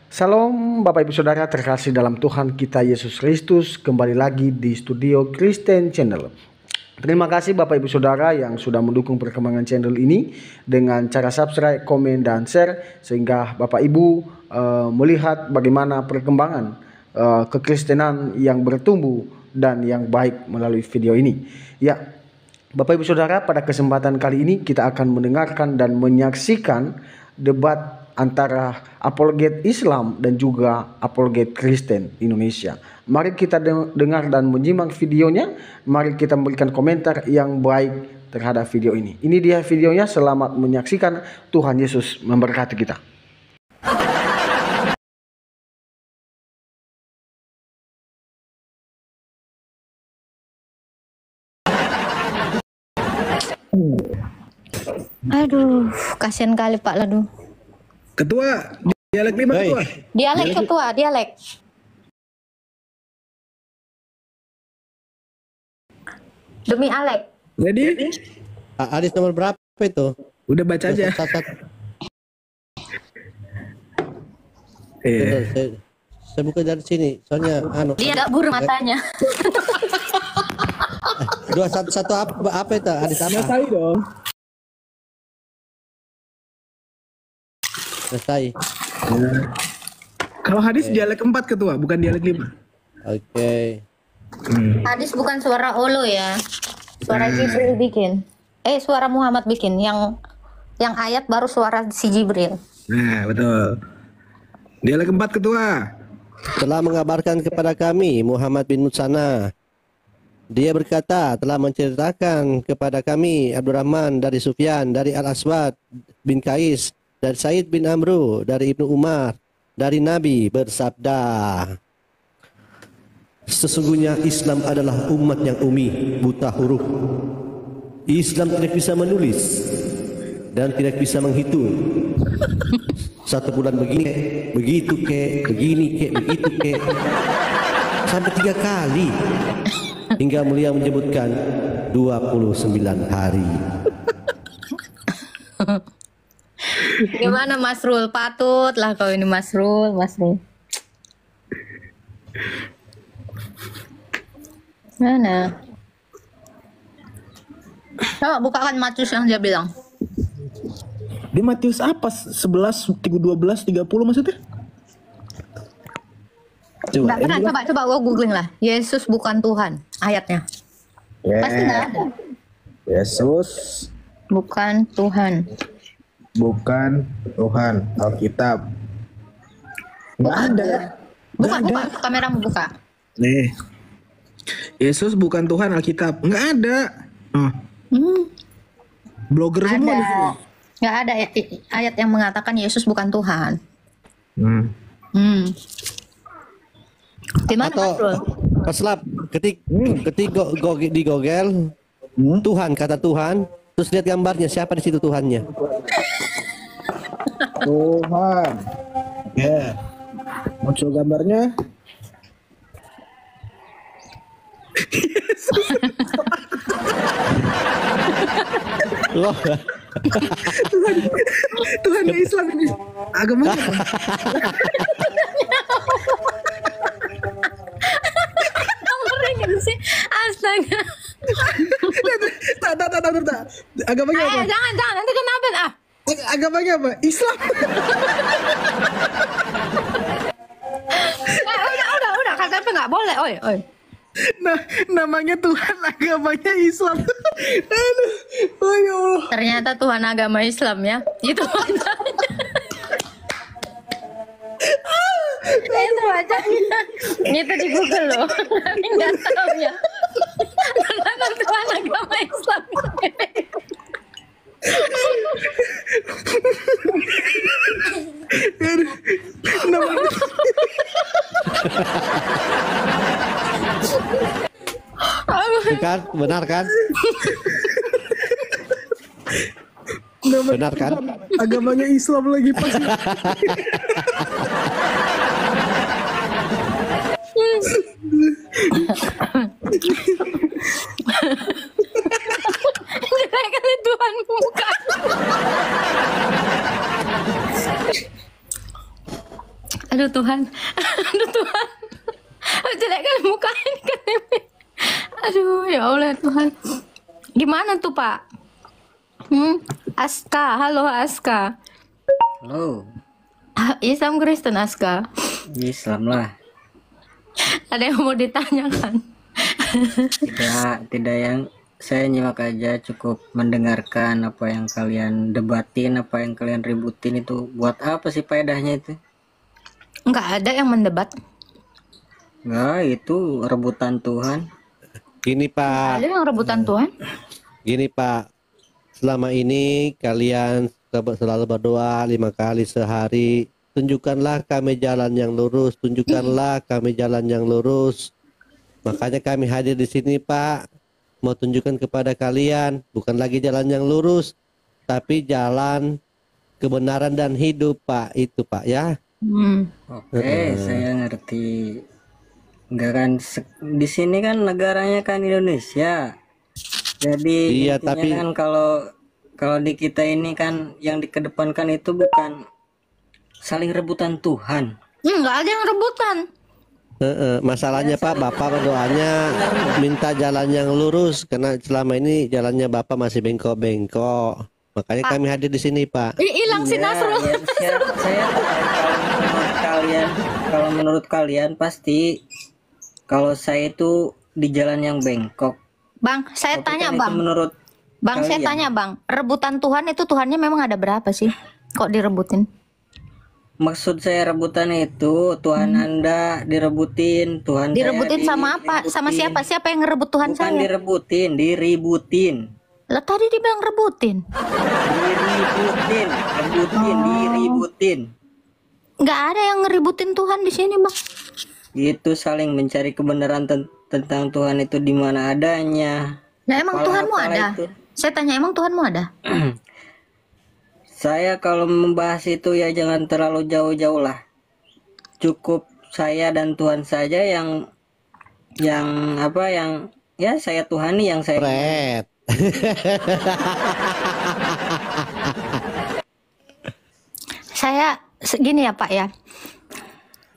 Salam Bapak Ibu Saudara terkasih dalam Tuhan kita Yesus Kristus. Kembali lagi di studio Kristen Channel. Terima kasih Bapak Ibu Saudara yang sudah mendukung perkembangan channel ini dengan cara subscribe, komen, dan share, sehingga Bapak Ibu melihat bagaimana perkembangan kekristenan yang bertumbuh dan yang baik melalui video ini. Ya, Bapak Ibu Saudara, pada kesempatan kali ini kita akan mendengarkan dan menyaksikan debat antara apologet Islam dan juga apologet Kristen Indonesia. Mari kita dengar dan menyimak videonya. Mari kita memberikan komentar yang baik terhadap video ini. Ini dia videonya. Selamat menyaksikan. Tuhan Yesus memberkati kita. Aduh, kasihan kali Pak Ladu. Ketua, dialek 5 ketua. Dialek ketua, dialek. Demi Alek. Jadi, Adis nomor berapa itu? udah baca aja. Saya buka dari sini, soalnya Dia gak buru matanya. 211 apa itu? Adis apa? Selesai dong. Selesai. Kalau hadis dialek 4 ketua, bukan dialek 5. Oke. Hadis bukan suara Olo ya. Suara Jibril bikin. Suara Muhammad bikin. Yang ayat baru suara si Jibril. Nah, betul. Dialek 4 ketua. Telah mengabarkan kepada kami Muhammad bin Mutsana. Dia berkata telah menceritakan kepada kami Abdurrahman dari Sufyan, dari Al-Aswad bin Qais, dari Said bin Amru, dari Ibnu Umar, dari Nabi bersabda, sesungguhnya Islam adalah umat yang umi, buta huruf. Islam tidak bisa menulis dan tidak bisa menghitung. 1 bulan begini, begitu begini begitu sampai 3 kali. Hingga mulia menyebutkan 29 hari. Gimana Mas Rul? Patut lah kau ini Mas Rul. Mana? Coba bukakan Matius yang dia bilang. Di Matius apa? 11, 12, 30 maksudnya? Coba gua googling lah. Yesus bukan Tuhan. Ayatnya. Pasti nggak ada. Yesus Bukan Tuhan. bukan Tuhan. Alkitab nggak ada. Buka kameramu buka. Nih. Yesus bukan Tuhan, Alkitab. Nggak ada. Blogger semua di sini. Nggak ada ayat yang mengatakan Yesus bukan Tuhan. Gimana Mas Rul? Peslap ketik di Google Tuhan, kata Tuhan, terus lihat gambarnya, siapa di situ Tuhannya? Tuhan. Ya. Muncul gambarnya. Loh, Tuhan Islam ini. Agamanya apa? sih, astaga. Tak. Agamanya apa? Jangan nanti kenapa Agamanya apa? Islam. Udah kata apa nggak boleh, oi. Nah, namanya Tuhan, agamanya Islam. Aduh, oh ya Allah. Ternyata Tuhan agama Islam ya. Itu aja. Itu aja. Itu di Google loh. Tapi nggak tahu ya. Ternyata Tuhan agama Islam. kan? Benar kan? Benar kan? Agamanya Islam lagi pasti. Jelek kali Tuhan muka. Aduh Tuhan. Aduh Tuhan. Jelek kali muka ini kan. Aduh ya Allah Tuhan. Gimana tuh Pak? Aska, halo Aska. Halo, Islam Kristen Aska. Islam lah. Ada yang mau ditanyakan? Tidak yang saya nyimak aja, cukup mendengarkan apa yang kalian debatin, apa yang kalian ributin itu. Buat apa sih faedahnya itu? Nggak ada yang mendebat. Nggak, itu rebutan Tuhan. Gini Pak, Ada yang rebutan Tuhan. gini Pak. Selama ini kalian selalu berdoa 5 kali sehari. Tunjukkanlah kami jalan yang lurus. Tunjukkanlah kami jalan yang lurus. Makanya kami hadir di sini Pak. Mau tunjukkan kepada kalian. Bukan lagi jalan yang lurus. Tapi jalan kebenaran dan hidup Pak. Itu Pak ya. Oke, saya ngerti. Enggak kan, di sini kan negaranya kan Indonesia. Jadi Iya, intinya tapi- kan kalau di kita ini kan yang dikedepankan itu bukan saling rebutan Tuhan. Nggak ada yang rebutan. Masalahnya Pak, Bapak berdoanya minta jalan yang lurus karena selama ini jalannya Bapak masih bengkok-bengkok. Makanya kami hadir di sini Pak. Hilang si Nasrul. Ya, saya kalau menurut kalian pasti kalau saya itu di jalan yang bengkok. Bang, saya Tapi tanya kan itu Bang. menurut Bang, saya kalian. tanya Bang. Rebutan Tuhan itu Tuhannya memang ada berapa sih? Kok direbutin? Maksud saya rebutan itu Tuhan Anda direbutin, Tuhan saya Direbutin sama apa? Sama diributin. siapa? Siapa yang ngerebut Tuhan Bukan saya? direbutin, diributin. Lah tadi dibilang rebutin. Diributin. Nggak ada yang ngeributin Tuhan di sini Bang. Itu saling mencari kebenaran tentang Tuhan itu di mana adanya. Nah emang Apalah- Tuhanmu apalah ada? itu. Saya tanya emang Tuhanmu ada? Saya kalau membahas itu ya jangan terlalu jauh-jauh lah. Cukup saya dan Tuhan saja yang ya saya Tuhani yang saya. Pret. Saya segini ya Pak ya.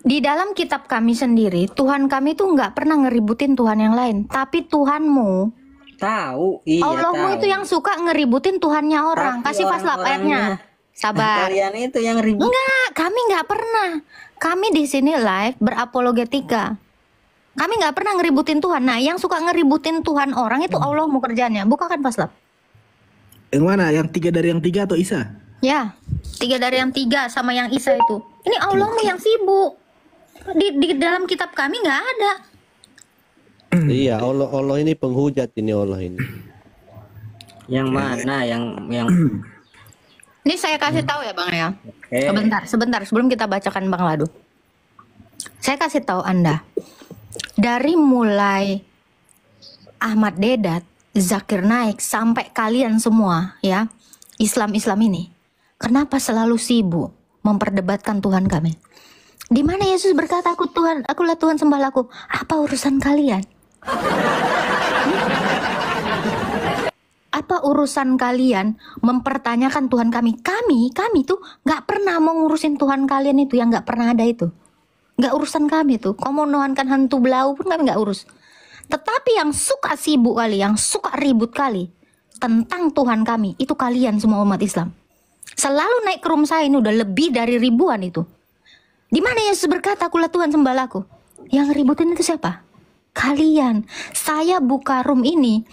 Di dalam kitab kami sendiri, Tuhan kami tuh nggak pernah ngeributin Tuhan yang lain. Tapi Tuhanmu, Tahu, iya Allahmu tahu. itu yang suka ngeributin Tuhannya orang. Tapi Kasih pas ayatnya. Sabar. Kalian itu yang ribut. Enggak, kami nggak pernah. Kami di sini live berapologetika. Kami nggak pernah ngeributin Tuhan. Nah, yang suka ngeributin Tuhan orang itu Allahmu kerjanya. Bukakan paslap. Yang mana? Yang 3 dari yang 3 atau Isa? Ya, 3 dari yang 3 sama yang Isa itu. Ini Allahmu yang sibuk. Di dalam kitab kami nggak ada. Iya, Allah ini penghujat ini Allah ini. Yang mana? Yang Ini saya kasih tahu ya Bang ya. Oke. Sebentar sebelum kita bacakan Bang Ladu. Saya kasih tahu Anda. Dari mulai Ahmad Dedat, Zakir Naik sampai kalian semua ya, Islam ini. Kenapa selalu sibuk memperdebatkan Tuhan kami? Di mana Yesus berkata akulah Tuhan sembahlah aku. Apa urusan kalian? Apa urusan kalian mempertanyakan Tuhan kami? Kami tuh nggak pernah mau ngurusin Tuhan kalian itu yang nggak pernah ada itu. Nggak urusan kami tuh. Kau mau nuhankan hantu belau pun kami nggak urus. Tetapi yang suka sibuk kali, yang suka ribut kali tentang Tuhan kami itu kalian semua umat Islam. Selalu naik ke room saya ini udah lebih dari ribuan itu. Di mana Yesus berkata akulah Tuhan sembahlah aku? Yang ributin itu siapa? Kalian. Saya buka room ini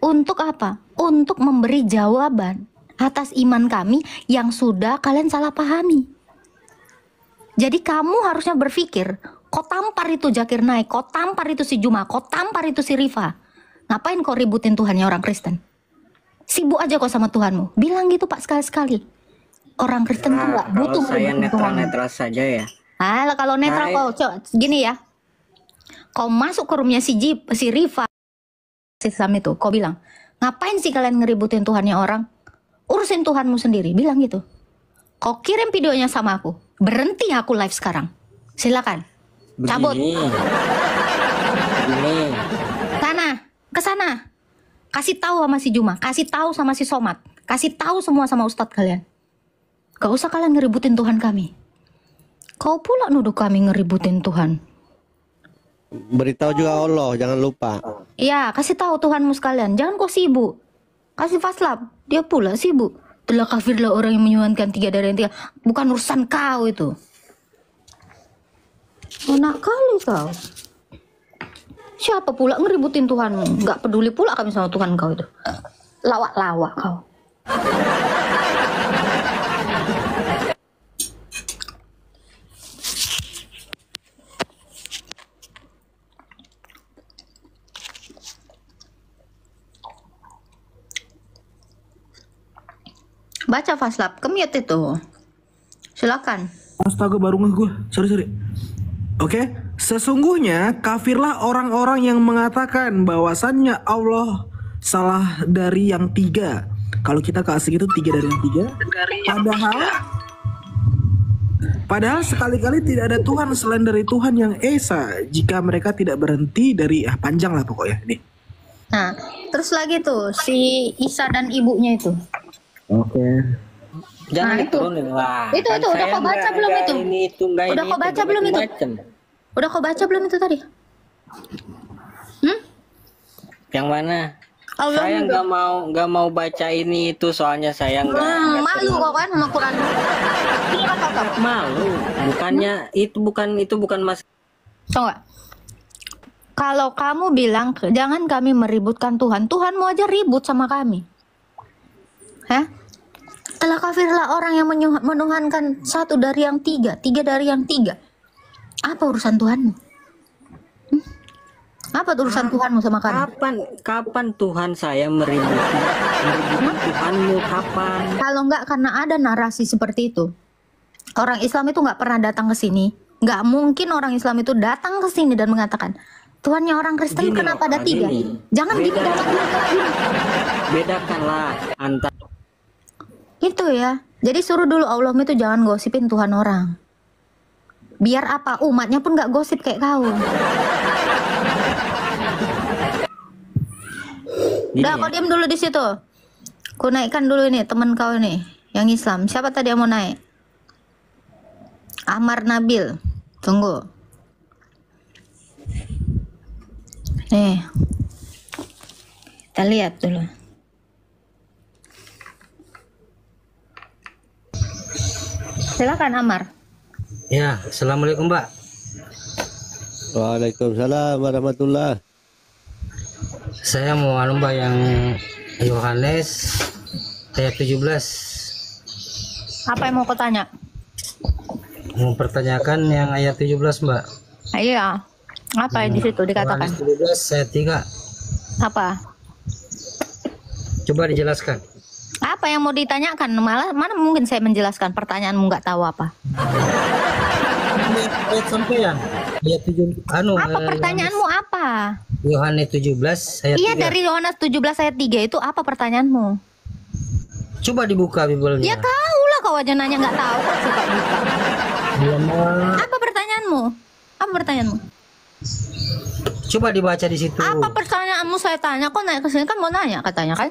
untuk apa? Untuk memberi jawaban atas iman kami yang sudah kalian salah pahami. Jadi kamu harusnya berpikir, kau tampar itu Zakir Naik, kau tampar itu si Juma, kau tampar itu si Rifa. Ngapain kau ributin Tuhannya orang Kristen? Sibuk aja kau sama Tuhanmu. Bilang gitu Pak sekali-sekali. Orang Kristen tuh nggak butuh Kalau saya ributin Tuhannya. netral saja ya. Ah, kalau netral kau gini ya. Kau masuk ke roomnya si Rifa, si Sam itu, kau bilang, ngapain sih kalian ngeributin Tuhannya orang? Urusin Tuhanmu sendiri, bilang gitu. Kau kirim videonya sama aku. Berhenti aku live sekarang. Silakan. Cabut. Begini. Ke sana. Kasih tahu sama si Juma, kasih tahu sama si Somat, kasih tahu semua sama ustadz kalian. Gak usah kalian ngeributin Tuhan kami. Kau pula nuduh kami ngeributin Tuhan. Beritahu juga Allah, jangan lupa. Iya, kasih tahu Tuhanmu sekalian. Jangan kau sibuk. Kasih faslap. Dia pula sibuk. Telah kafirlah orang yang menyuhankan 3 dari yang 3. Bukan urusan kau itu. Enak kali kau. Siapa pula ngeributin Tuhanmu? Gak peduli pula kami sama Tuhan kau itu. Lawak-lawak kau. Baca faslap, kemute itu. Silakan. Astaga, baru ngeh gue. Sorry. Oke, sesungguhnya kafirlah orang-orang yang mengatakan bahwasannya Allah salah dari yang 3. Kalau kita ke asing itu 3 dari yang 3. Padahal sekali-kali tidak ada Tuhan selain dari Tuhan yang Esa. Jika mereka tidak berhenti dari panjang lah pokoknya nih. Nah, terus lagi tuh si Isa dan ibunya itu. Oke. Jangan Nah, diturunin lah. Itu, Kan udah saya kau baca belum nggak itu? Ini itu nggak Udah ini kau baca belum itu? macam-macam. Udah kau baca belum itu tadi? Yang mana? Allah Saya juga. nggak mau baca ini itu soalnya saya nggak Malu kau kan sama Quran. Iya kau. malu. Bukannya itu bukan mas. Tahu nggak? Kalau kamu bilang jangan kami meributkan Tuhan, Tuhanmu aja ribut sama kami. Hah? Telah kafirlah orang yang menuhankan 1 dari yang 3 dari yang 3. Apa urusan Tuhanmu? Apa urusan Tuhanmu sama kami? Kapan Tuhan saya meributkan Tuhanmu kapan? Kalau nggak karena ada narasi seperti itu, orang Islam itu nggak pernah datang ke sini. Nggak mungkin orang Islam itu datang ke sini dan mengatakan Tuhannya orang Kristen Gini kenapa loh, ada 3? gini. Jangan gini dalam Bedakanlah antara itu ya. Jadi suruh dulu Allah itu jangan gosipin Tuhan orang. Biar apa umatnya pun nggak gosip kayak kau. Udah kau diam dulu di situ. Ku naikkan dulu ini teman kau ini yang Islam. Siapa tadi yang mau naik? Ahmad Nabil. Tunggu. Nih. Kita lihat dulu. Silakan Amar. Ya, assalamualaikum Mbak. Waalaikumsalam warahmatullah. Saya mau Mbak yang Yohanes ayat 17. Apa yang mau kau tanya? Mau pertanyakan yang ayat 17 Mbak. Iya. Apa yang di situ dikatakan? Yohanes 17 ayat 3. Apa? Coba dijelaskan. Apa yang mau ditanyakan? Malah mana mungkin saya menjelaskan pertanyaanmu nggak tahu apa? Ayat sampean. Ayat 7 Apa pertanyaanmu apa? Yohanes 17 ayat Iya 3. dari Yohanes 17 ayat 3 itu apa pertanyaanmu? Coba dibuka Bible-nya. Ya tahu lah kau aja nanya nggak tahu kok suka buka. Apa pertanyaanmu? Apa pertanyaanmu? Coba dibaca di situ. Apa pertanyaanmu saya tanya? Kok naik ke sini kan mau nanya katanya kan?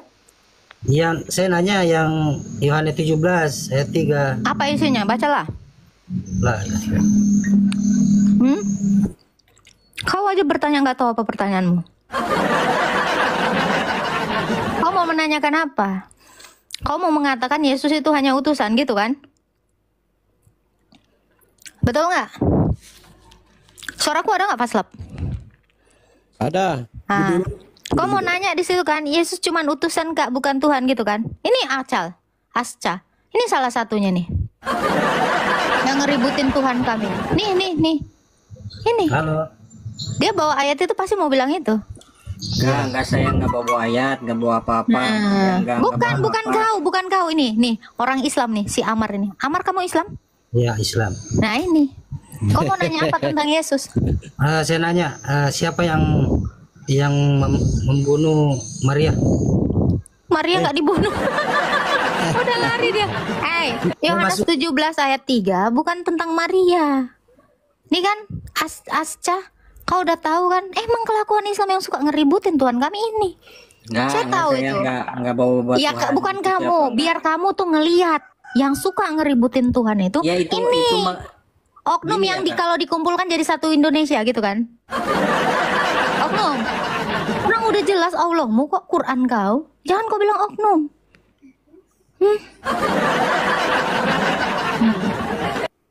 Yang saya nanya yang Yohanes 17 ayat 3. Apa isinya? Bacalah. Lah, Kau aja bertanya nggak tahu apa pertanyaanmu. Kau mau menanyakan apa? Kau mau mengatakan Yesus itu hanya utusan gitu kan? Betul nggak? Suaraku ada nggak Faslap? Ada. Ah. Kau mau nanya di situ kan? Yesus cuman utusan kak, bukan Tuhan gitu kan? Ini Asca. Ini salah satunya nih. Yang ngeributin Tuhan kami. Nih. Ini. halo. Dia bawa ayat itu pasti mau bilang itu. Enggak, saya nggak bawa ayat, nggak bawa apa-apa. Nggak bawa Bukan kau ini. Nih, orang Islam nih, si Amar ini. Amar kamu Islam? Ya, Islam. Nah, ini. Kau mau nanya apa tentang Yesus? Saya nanya siapa yang membunuh Maria? Maria nggak dibunuh. Udah lari dia. Yohanes 17 ayat 3 bukan tentang Maria. Nih kan Asca, kau udah tahu kan? Emang kelakuan Islam yang suka ngeributin Tuhan kami ini. Saya tahu saya itu. nggak bawa buat Ya Tuhan. bukan kamu, biar kamu tuh ngelihat yang suka ngeributin Tuhan itu. Ya itu ini. Oknum yang kalau dikumpulkan jadi satu Indonesia gitu kan? Oknum. Orang udah jelas Allahmu kok Quran kau. Jangan kau bilang oknum.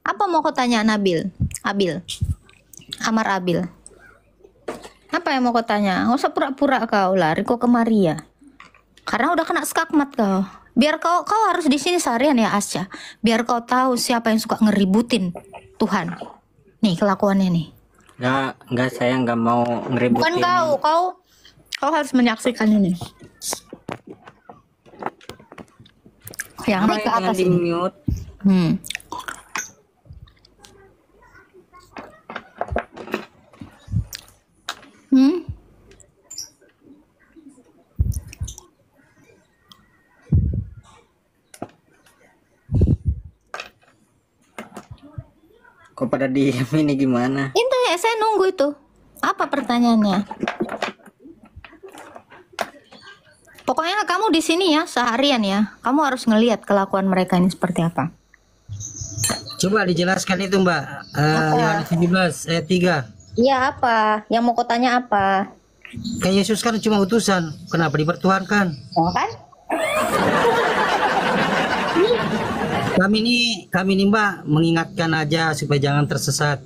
Apa mau kau tanya Nabil? Abil. Amar Abil. Apa yang mau kau tanya? Nggak usah pura-pura kau lari kau kemari ya. Karena udah kena skakmat kau. Biar kau harus di sini seharian ya Asya. Biar kau tahu siapa yang suka ngeributin Tuhan. Nih kelakuannya nih. Enggak, saya nggak mau ngeributin. Bukan kau harus menyaksikan ini. Yang naik ke atas di ini. mute. Kok pada diem ini gimana? Itu ya saya nunggu itu. Apa pertanyaannya? Pokoknya kamu di sini ya seharian ya. Kamu harus ngelihat kelakuan mereka ini seperti apa. Coba dijelaskan itu Mbak. Yohanes 17 ayat 3. Iya apa? Yang mau kau tanya apa? Kayak Yesus kan cuma utusan. Kenapa dipertuhankan? Oh kan? Kami ini Mbak mengingatkan aja supaya jangan tersesat.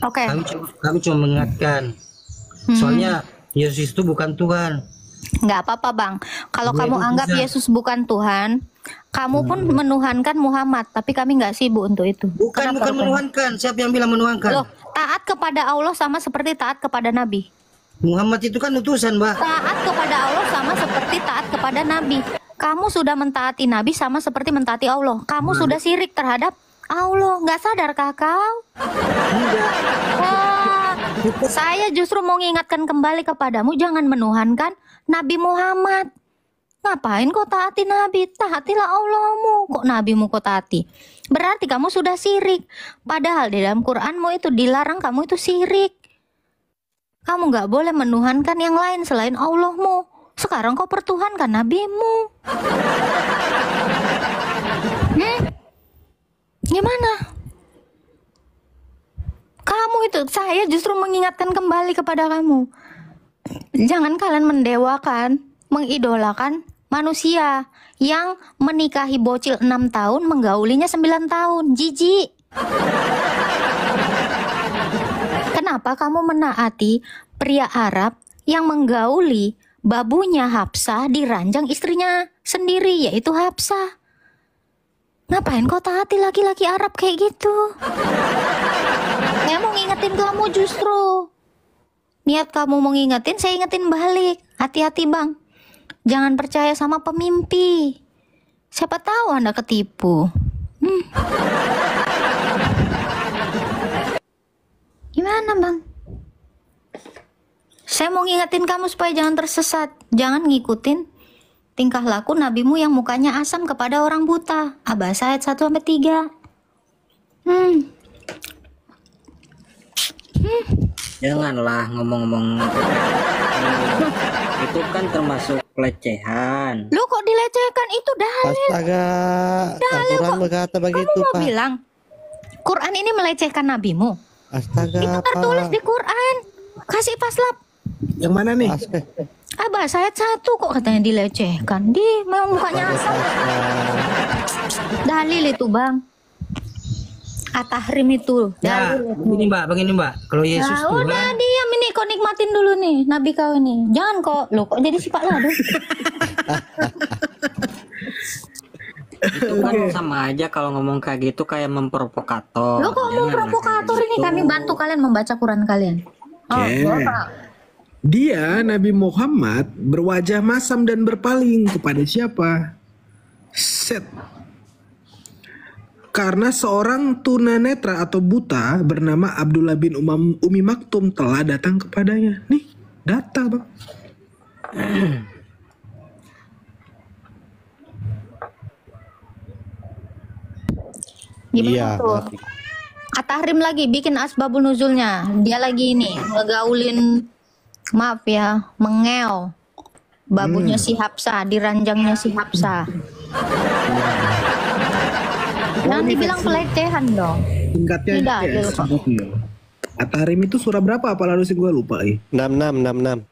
Oke. Kami cuma mengingatkan. Soalnya Yesus itu bukan Tuhan. Nggak apa-apa Bang. Kalau Dia kamu itu anggap bisa. Yesus bukan Tuhan, kamu pun menuhankan Muhammad. Tapi kami nggak sibuk untuk itu. Bukan Kenapa? menuhankan. Siapa yang bilang menuhankan? Loh, taat kepada Allah sama seperti taat kepada Nabi. Muhammad itu kan utusan Mbak. Taat kepada Allah sama seperti taat kepada Nabi. Kamu sudah mentaati Nabi sama seperti mentaati Allah. Kamu sudah syirik terhadap Allah. Nggak sadarkah kau? Wah, saya justru mau mengingatkan kembali kepadamu, jangan menuhankan Nabi Muhammad. Ngapain kau taati Nabi? Taatilah Allahmu. Kok Nabimu kau taati? Berarti kamu sudah syirik. Padahal di dalam Quranmu itu dilarang kamu itu syirik. Kamu nggak boleh menuhankan yang lain selain Allahmu. Sekarang kau pertuhankan nabimu. Gimana? Kamu itu, saya justru mengingatkan kembali kepada kamu. Jangan kalian mendewakan, mengidolakan manusia yang menikahi bocil 6 tahun, menggaulinya 9 tahun. Jijik. Kenapa kamu menaati pria Arab yang menggauli babunya Hafsah di ranjang istrinya sendiri, yaitu Hafsah? Ngapain kau taati laki-laki Arab kayak gitu? Saya mau ngingetin kamu justru. Niat kamu mau ngingetin, saya ingetin balik. Hati-hati Bang. Jangan percaya sama pemimpi. Siapa tahu Anda ketipu. Gimana Bang? Saya mau ngingetin kamu supaya jangan tersesat. Jangan ngikutin tingkah laku nabimu yang mukanya asam kepada orang buta. Abasa ayat 1-3. Janganlah ngomong-ngomong. Itu kan termasuk pelecehan. Lu kok dilecehkan? Itu dalil. Astaga, Al-Quran berkata Kamu begitu mau Pak. bilang Quran ini melecehkan nabimu? Astaga, Itu tertulis Pak. di Quran. Kasih paslap. Yang mana nih? Abas ayat 1 kok katanya dilecehkan. Di memang mukanya asam. Dalil itu Bang. At-Tahrim itu. Ya, Dalil. begini Mbak. Kalau Yesus Nah, Tuhan, udah diam ini, kau nikmatin dulu nih nabi kau ini. Jangan kok, lo kok jadi sifat ladu. Itu kan sama aja kalau ngomong kayak gitu kayak memprovokator. Lo kok mau Janganlah provokator kayak ini? gitu. Kami bantu kalian membaca Quran kalian. Oh, Bapak. Dia Nabi Muhammad berwajah masam dan berpaling kepada siapa? Set. Karena seorang tunanetra atau buta bernama Abdullah bin Umi Maktum telah datang kepadanya. Nih, data Bang. Gimana Iya, tuh? ngerti. At-Tahrim lagi bikin asbabun nuzulnya. Dia lagi ini ngegaulin, maaf ya, mengel babunya si Hafsah, di ranjangnya si Hafsah. Ya Jangan dibilang pelecehan dong. Singkatnya Tidak, ya, Pak. singkatnya. At-Tahrim itu surah berapa? Apa lalu sih gue lupa 66.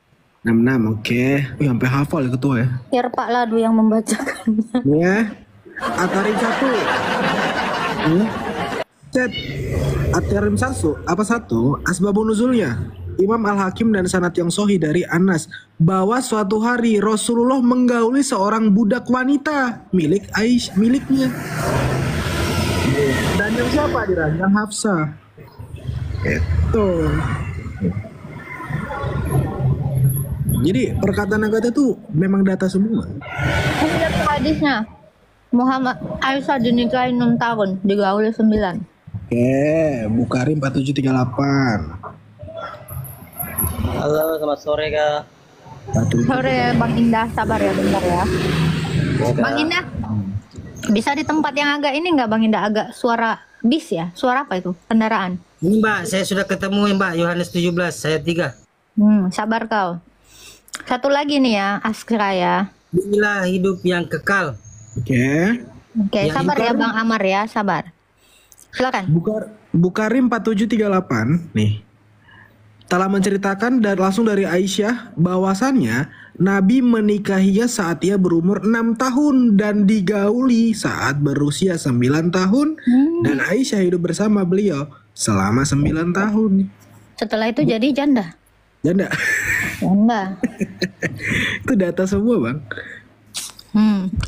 66, oke. Wih, sampai hafal ya ketua ya. Biar Pak Ladu yang membacakannya. Ya. At-Tahrim 1. Chat. At-Tahrim 1, asbabun nuzulnya. Imam Al-Hakim dan sanad yang sahih dari Anas bahwa suatu hari Rasulullah menggauli seorang budak wanita miliknya. Dan yang siapa diranjang Hafsah. Itu. Jadi perkataan kata itu memang data semua. Lihat hadisnya. Muhammad Aisyah dinikahi 6 tahun, digauli 9. Oke, Bukhari 4738. Halo, selamat sore Kak. Sore Bang Indah, sabar ya bentar ya. Bang Indah, bisa di tempat yang agak ini nggak Bang Indah, agak suara bis ya? Suara apa itu? Kendaraan. Ini Mbak, saya sudah ketemu Mbak, Yohanes 17 ayat 3. Sabar kau. Satu lagi nih ya, Askra ya. Inilah hidup yang kekal. Oke. Oke, Yang sabar ya Bukhari. Bang Amar ya, sabar. Silakan. Bukhari 4738 nih. Telah menceritakan dan langsung dari Aisyah bahwasannya Nabi menikahinya saat ia berumur 6 tahun dan digauli saat berusia 9 tahun dan Aisyah hidup bersama beliau selama 9 tahun. Setelah itu jadi janda. Janda. Janda. Itu data semua, Bang.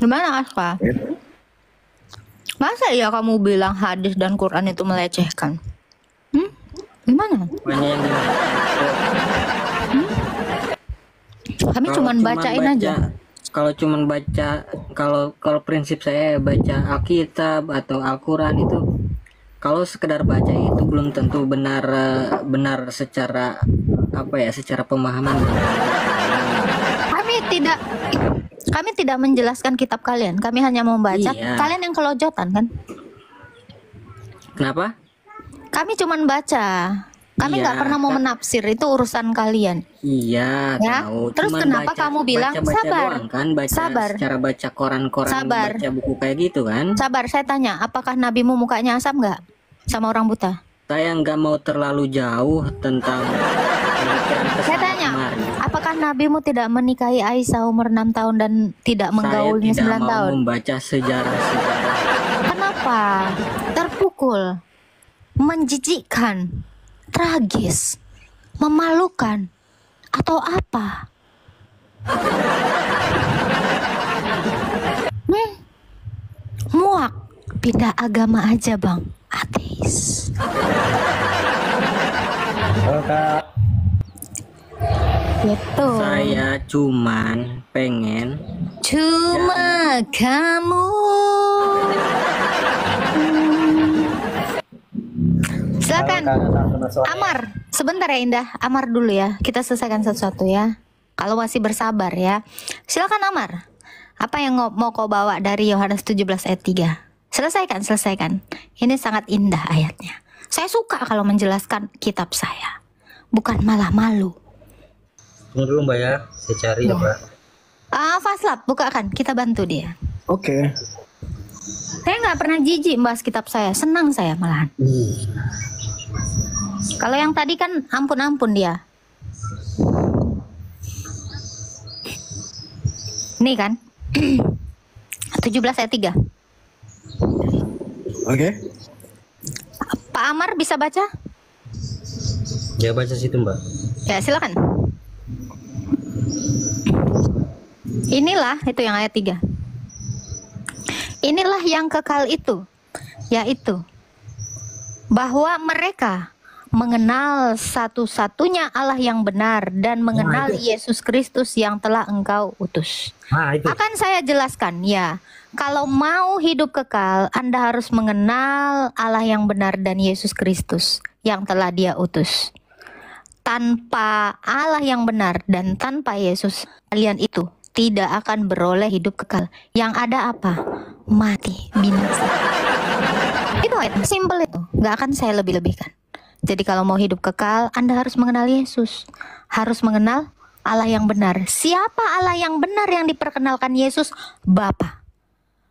Gimana Aska? Masa ya kamu bilang hadis dan Quran itu melecehkan? Gimana? Pokoknya yang Kami kalau cuman bacain aja. Kalau cuman baca, kalau prinsip saya baca Alkitab atau Al-Quran itu, kalau sekedar baca itu belum tentu benar secara apa ya, secara pemahaman. Kami tidak menjelaskan kitab kalian. Kami hanya membaca. Iya. Kalian yang kelojotan kan? Kenapa? Kami cuman baca. Kami nggak Iya, pernah mau menafsir, itu urusan kalian. Iya, Ya, tahu. terus Cuman kenapa kamu bilang baca sabar? doang kan, baca Sabar. secara baca koran-koran, Sabar. baca buku kayak gitu kan? Sabar, saya tanya, apakah nabimu mukanya asam nggak sama orang buta? Saya nggak mau terlalu jauh tentang pemikiran Saya kesana tanya, kemari. apakah nabimu tidak menikahi Aisyah umur 6 tahun dan tidak menggaulinya Saya 9 tidak mau tahun? membaca sejarah-sejarah. Kenapa? Terpukul, menjijikkan, tragis, memalukan, atau apa? Muak, pindah agama aja bang, ateis. Halo Kak. Gitu. Saya cuman pengen Cuma kamu. Silakan. Amar, sebentar ya Indah. Amar dulu ya. Kita selesaikan satu-satu ya. Kalau masih bersabar ya. Silakan Amar. Apa yang mau kau bawa dari Yohanes 17 ayat 3? Selesaikan. Ini sangat indah ayatnya. Saya suka kalau menjelaskan kitab saya. Bukan malah malu. Tunggu dulu Mbak ya, saya cari ya Mbak. Faslab, bukakan. Kita bantu dia. Oke. Saya nggak pernah jijik bahas kitab saya. Senang saya malahan. Kalau yang tadi kan ampun-ampun dia. Nih kan. 17 ayat 3. Oke. Pak Amar bisa baca? Ya baca situ Mbak. Ya silakan. Inilah itu yang ayat 3. Inilah yang kekal itu, yaitu bahwa mereka mengenal satu-satunya Allah yang benar dan mengenal Yesus Kristus yang telah engkau utus. Nah itu. Akan saya jelaskan ya. Kalau mau hidup kekal, Anda harus mengenal Allah yang benar dan Yesus Kristus yang telah Dia utus. Tanpa Allah yang benar dan tanpa Yesus, kalian itu tidak akan beroleh hidup kekal. Yang ada apa? Mati, binasa. Itu ayat simple itu, nggak akan saya lebih-lebihkan. Jadi kalau mau hidup kekal, Anda harus mengenal Yesus, harus mengenal Allah yang benar. Siapa Allah yang benar yang diperkenalkan Yesus? Bapa,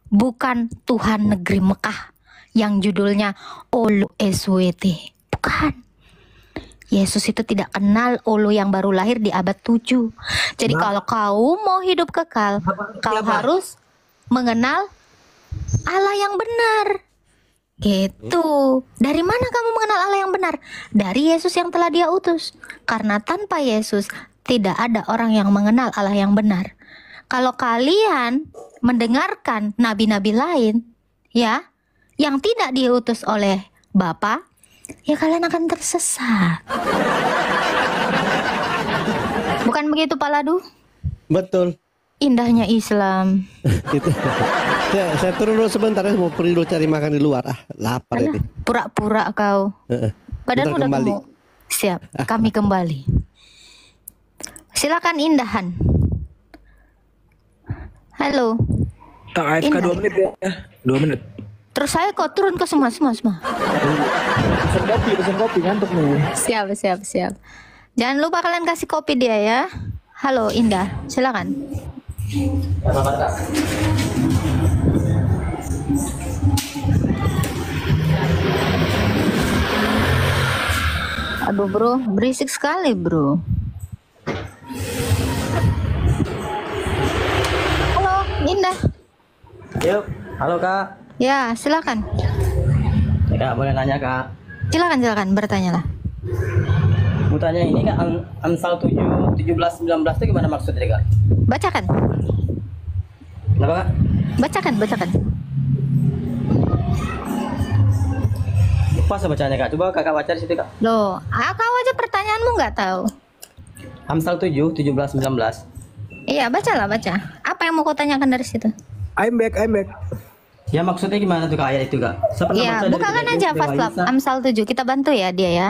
bukan Tuhan negeri Mekah yang judulnya Olo SWT. Bukan. Yesus itu tidak kenal olo yang baru lahir di abad 7. Jadi kalau kau mau hidup kekal, kau harus mengenal Allah yang benar. Gitu. Dari mana kamu mengenal Allah yang benar? Dari Yesus yang telah Dia utus. Karena tanpa Yesus tidak ada orang yang mengenal Allah yang benar. Kalau kalian mendengarkan nabi-nabi lain, ya, yang tidak diutus oleh Bapa, ya kalian akan tersesat. Bukan begitu Pak Ladu? Betul. Indahnya Islam. Gitu. Saya turun dulu sebentar, mau pergi dulu cari makan di luar. Lapar ini. Pura-pura kau. Padahal Bentar udah kembali. gemuk. Siap, kami kembali. Silakan Indahan. Halo. Tak AFK 2 menit ya. 2 menit. Terus saya kok turun ke semua. Pesen kopi ngantuk nih. Siap. Jangan lupa kalian kasih kopi dia ya. Halo Indah, silakan. Aduh bro, berisik sekali bro. Halo Indah. Yuk, halo Kak. Ya silakan. Ya, Kak, boleh nanya Kak. Silakan bertanyalah. Mau tanya ini Kak, Amsal 7, 17, 19 itu gimana maksudnya Kak? Bacakan. Kenapa Kak? Bacakan. Lupa saya bacanya Kak, coba Kakak baca di situ Kak. Loh, kau aja pertanyaanmu nggak tahu. Amsal 7, 17, 19. Iya, baca. Apa yang mau kau tanyakan dari situ? I'm back. Ya maksudnya gimana tuh Kak ayat itu Kak? Saya pernah Iya, baca dari bukakan Dewa aja Isa. Faslab Amsal 7. Kita bantu ya dia ya.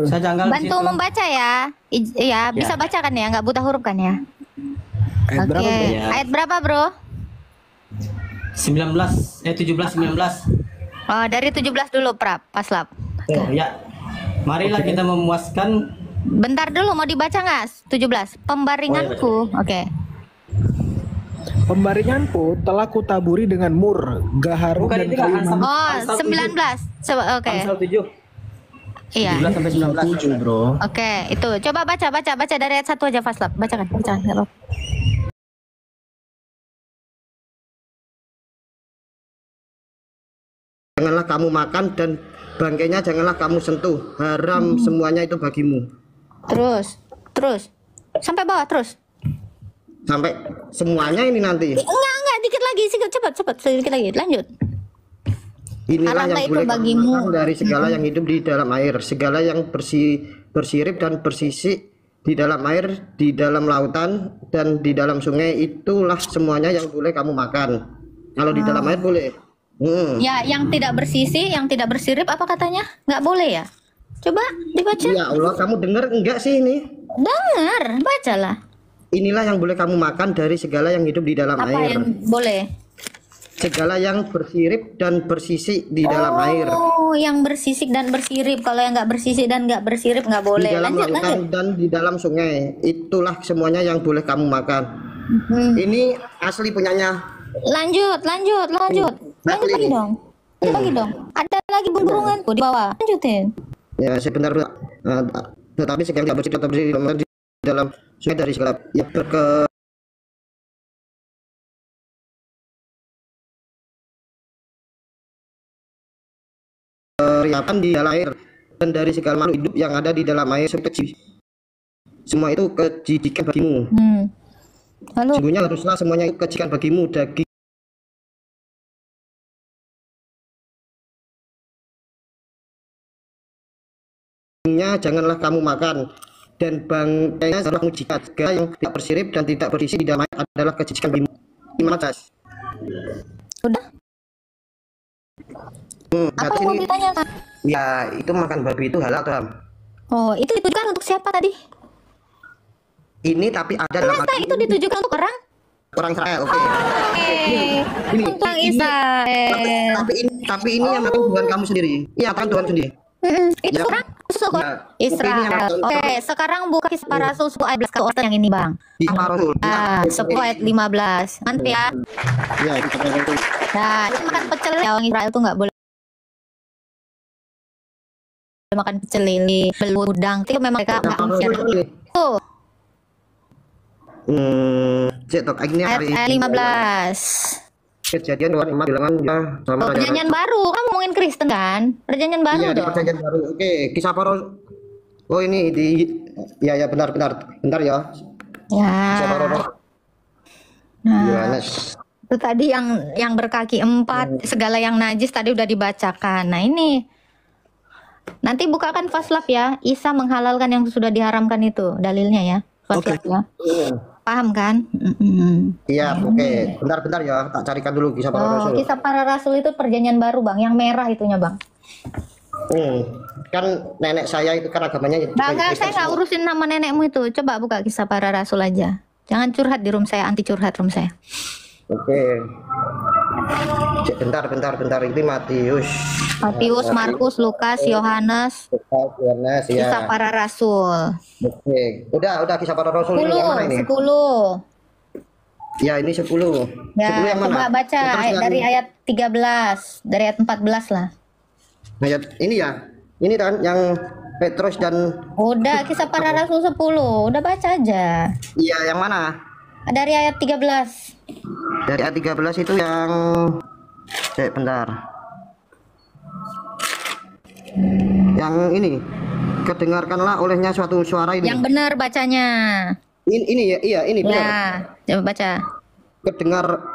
Saya janggal di Bantu situ. membaca ya. Iya, bisa baca kan ya, nggak buta huruf kan ya? Ayat berapa, Oke. Bro? Ayat berapa, Bro? 17, 19. Oh, dari 17 dulu, Faslab. Oh ya. Marilah kita memuaskan. Bentar dulu, mau dibaca nggak? 17. Pembaringanku. Oke. Pembaringanku telah kutaburi dengan mur, gaharu Bukan dan itu Kak, kayu Amsal. manis. Oh, Amsal 19. Oke. Amsal 7, Iya. 17 sampai 19. Bro. Oke, itu. Coba baca dari ayat 1 aja, Faslab. Bacakan. Nggak apa-apa. Janganlah kamu makan dan bangkainya janganlah kamu sentuh. Haram semuanya itu bagimu. Terus. Sampai bawah terus. Sampai semuanya ini nanti. Enggak, dikit lagi, cepat, sedikit lagi, lanjut. Inilah Haramlah yang itu boleh kamu bagimu. makan dari segala yang hidup di dalam air, segala yang bersirip dan bersisik di dalam air, di dalam lautan dan di dalam sungai, itulah semuanya yang boleh kamu makan. Kalau di dalam air boleh. Ya, yang tidak bersisi, yang tidak bersirip, apa katanya? Nggak boleh ya? Coba dibaca. Ya Allah, kamu dengar enggak sih ini? Dengar, bacalah. Inilah yang boleh kamu makan dari segala yang hidup di dalam Apa air. yang boleh? Segala yang bersirip dan bersisik di dalam air. Oh, yang bersisik dan bersirip. Kalau yang nggak bersisik dan nggak bersirip nggak Di boleh. dalam Lanjut. lautan dan di dalam sungai, itulah semuanya yang boleh kamu makan. Ini asli punyanya. Lanjut. Lanjut lagi dong. Ada lagi burunganku di bawah. Lanjutin. Ya sebentar. Tetapi segala yang bersih atau bersih di dalam sungai dari segala yang berkeriapan di dalam air dan dari segala makhluk hidup yang ada di dalam air seperti semua itu kejijikan bagimu. Lalu Sungguhnya haruslah semuanya itu kejijikan bagimu. Dagingnya janganlah kamu makan dan bangkainya janganlah kamu jikat. Segala yang tidak bersirip dan tidak berisi di dalam air adalah kejijikan bagimu. Gimana, Cas? udah. Apa yang mau ditanyakan? Ya itu makan babi itu halal atau haram? Oh, itu ditujukan untuk siapa tadi? Ini tapi ada nama Ternyata itu ditujukan untuk orang Israel. Oke. Ini, Untuk Israel. tapi ini yang makan bukan kamu sendiri. Iya, kan Tuhan sendiri. Itu Ya. orang suku Ya, tapi ini yang Israel. makan- Oke, sekarang buka kisah para rasul suku ayat 11 ke orang yang ini, Bang. Iya, Rasul. Suku ayat 15. Nanti ya. Ya, itu sebenarnya itu. Nah, ini makan pecel ya, orang Israel tuh nggak boleh makan pecel lele, belut, udang, itu memang mereka nggak mikir. Tuh, Cek tok ini hari ayat 15. Kejadian 25 bilangan ya sama Perjanjian baru, kamu ngomongin Kristen kan? Perjanjian baru Iya, di dong. perjanjian baru. Oke, kisah para Oh, ini di ya benar bentar ya. Kisah para Ya. Nah, Yohanes. itu tadi yang berkaki 4, segala yang najis tadi udah dibacakan. Nah, ini nanti bukakan Faslab ya. Isa menghalalkan yang sudah diharamkan itu dalilnya ya. Faslab ya. Paham kan? Iya, oke. Bentar ya, tak carikan dulu kisah para Oh, rasul. kisah para rasul itu perjanjian baru bang, yang merah itunya bang. Kan nenek saya itu kan agamanya Bang, saya nggak urusin nama nenekmu itu. Coba buka kisah para rasul aja. Jangan curhat di room saya, anti curhat room saya. Oke. Cek, bentar. Ini Matius, Markus, Lukas, Yohanes, Yohanes ya. kisah para rasul. Oke. Udah kisah para rasul ini yang mana ini? 10. Ya, ini 10. Ya, 10 yang mana? coba baca Terus yang- dari ayat 13, dari ayat 14 lah. Ayat ini ya. Ini kan yang Petrus dan Udah, kisah para rasul 10. Udah baca aja. iya yang mana? Dari ayat 13. Dari ayat 13 itu yang cek bentar. Yang ini, kedengarkanlah olehnya suatu suara ini. Yang benar bacanya. Ini ya, iya ini benar. Ya, coba baca.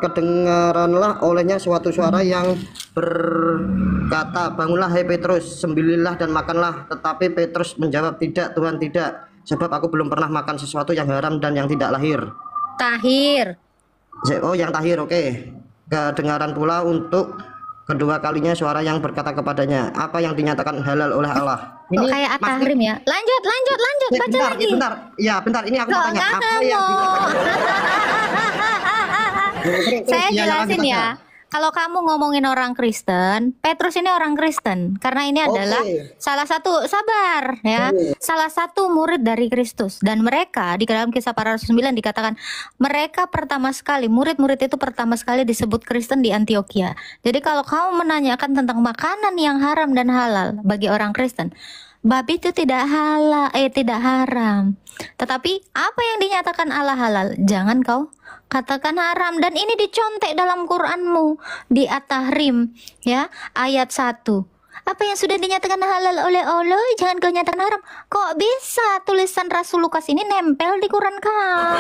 Kedengaranlah olehnya suatu suara yang berkata, bangunlah hai Petrus, sembililah dan makanlah. Tetapi Petrus menjawab, tidak Tuhan, tidak, sebab aku belum pernah makan sesuatu yang haram dan yang tidak lahir. Tahir. Oh, yang tahir, oke. Kedengaran pula untuk kedua kalinya suara yang berkata kepadanya, apa yang dinyatakan halal oleh Allah. Kok kayak at-tahrim ya? Lanjut, baca bentar, lagi. bentar. Ya, bentar. Ini aku mau Kok tanya nggak apa yang dinyatakan. Saya Ya, jelasin lanjut ya. aja. Kalau kamu ngomongin orang Kristen, Petrus ini orang Kristen karena ini adalah salah satu salah satu murid dari Kristus, dan mereka di dalam kisah para rasul 9 dikatakan mereka pertama sekali murid-murid itu pertama sekali disebut Kristen di Antioquia. Jadi kalau kamu menanyakan tentang makanan yang haram dan halal bagi orang Kristen, babi itu tidak haram. Tetapi apa yang dinyatakan Allah halal, jangan kau katakan haram. Dan ini dicontek dalam Quranmu di At-Tahrim ya, ayat 1. Apa yang sudah dinyatakan halal oleh Allah, jangan kau nyatakan haram. Kok bisa tulisan Rasul Lukas ini nempel di Quran kau?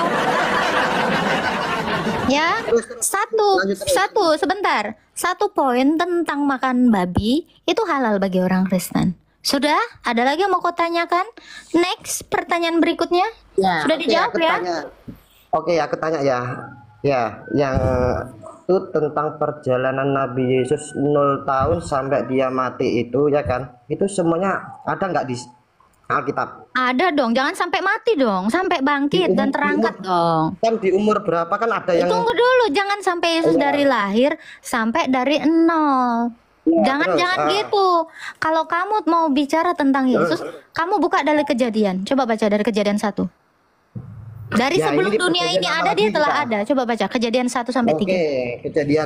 Ya, sebentar. Satu poin tentang makan babi itu halal bagi orang Kristen. Sudah? Ada lagi yang mau kau tanyakan? Next, pertanyaan berikutnya. Ya, Sudah dijawab ya? Oke, aku tanya ya. Ya, yang itu tentang perjalanan Nabi Yesus 0 tahun sampai dia mati itu ya kan? Itu semuanya ada nggak di Alkitab? Ada dong, jangan sampai mati dong, sampai bangkit dan terangkat dong. Kan di umur berapa kan ada yang Tunggu dulu, jangan sampai Yesus dari lahir sampai dari 0. Jangan gitu. Kalau kamu mau bicara tentang Yesus, kamu buka dari Kejadian. Coba baca dari Kejadian 1. Dari Ya, sebelum ini dunia ini perjanjian ada, lama dia lagi, telah Kak. ada. Coba baca Kejadian 1 sampai 3. Oke, kejadian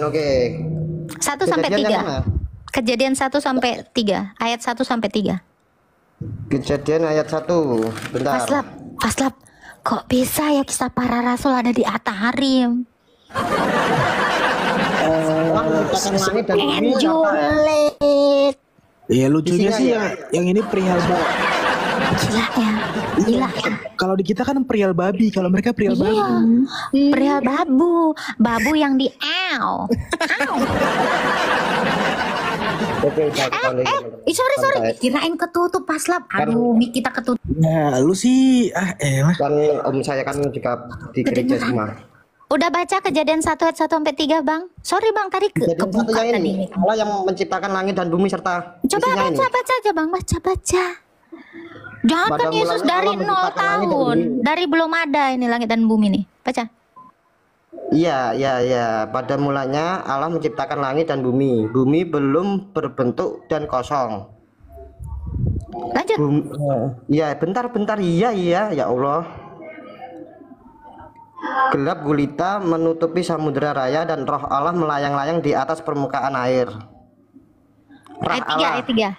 1 sampai Kejadian 3. yang mana? Kejadian 1 sampai 3. Ayat 1 sampai 3. Kejadian ayat 1. Bentar. Paslap. Kok bisa ya kisah para rasul ada di At-Tahrim? Enjulet. Ya lucunya sih yang ini perihal Gila ya. kalau di kita kan perihal babi, kalau mereka perihal babi. Iya. Perihal babu yang di Oke, sorry. Kirain ketutup Paslap. Aduh, mic kita ketutup. Nah, lu sih kan om saya kan juga di gereja semua. Udah baca Kejadian 1 ayat 1 sampai 3, Bang? Sorry, Bang, tadi Kejadian satu kebuka yang tadi. ini, Allah yang menciptakan langit dan bumi serta Coba isinya baca aja, Bang. Baca. Jangan kan Pada Yesus mulanya dari Allah 0 menciptakan langit dan tahun. bumi. Dari belum ada ini langit dan bumi nih. Baca. Iya. Pada mulanya Allah menciptakan langit dan bumi. Bumi belum berbentuk dan kosong. Lanjut. Iya, bentar. Iya, ya Allah. Gelap gulita menutupi samudera raya dan roh Allah melayang-layang di atas permukaan air. Ayat 3.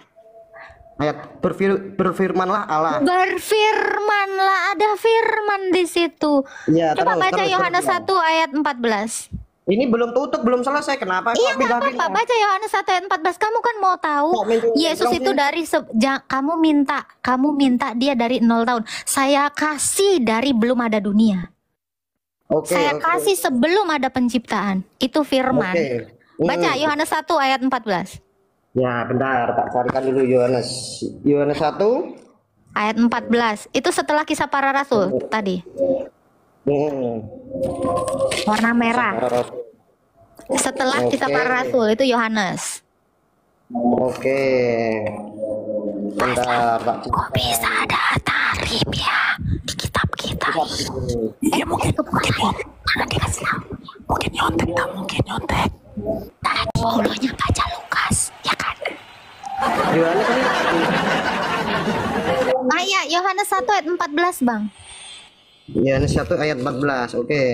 Ayat berfirmanlah Allah. Berfirmanlah, ada firman di situ. Ya, Coba terus, baca terus, Yohanes terus. 1 ayat 14. Ini belum tutup, belum selesai. Kenapa Iya, kok nggak apa-apa. pindah-pindah? Baca Yohanes 1 ayat 14. Kamu kan mau tahu Kok minta- Yesus minta- itu dari kamu minta dia dari 0 tahun. Saya kasih dari belum ada dunia. Oke, Saya oke. kasih sebelum ada penciptaan. Itu firman. Oke. Baca Yohanes 1 ayat 14. Ya, bentar, tak carikan dulu Yohanes. Yohanes 1. Ayat 14. Itu setelah kisah para rasul tadi. Warna merah. Setelah kisah Oke. para rasul itu Yohanes. Oke. Bentar, tak Kok bisa ada tarif ya di kitab kita? Iya mungkin nyontek, tak mungkin nyontek. Tadi dulunya baca Lukas, ya kan? Yohanes ini Ayat Yohanes 1 ayat 14, Bang. Yohanes 1 ayat 14. Oke.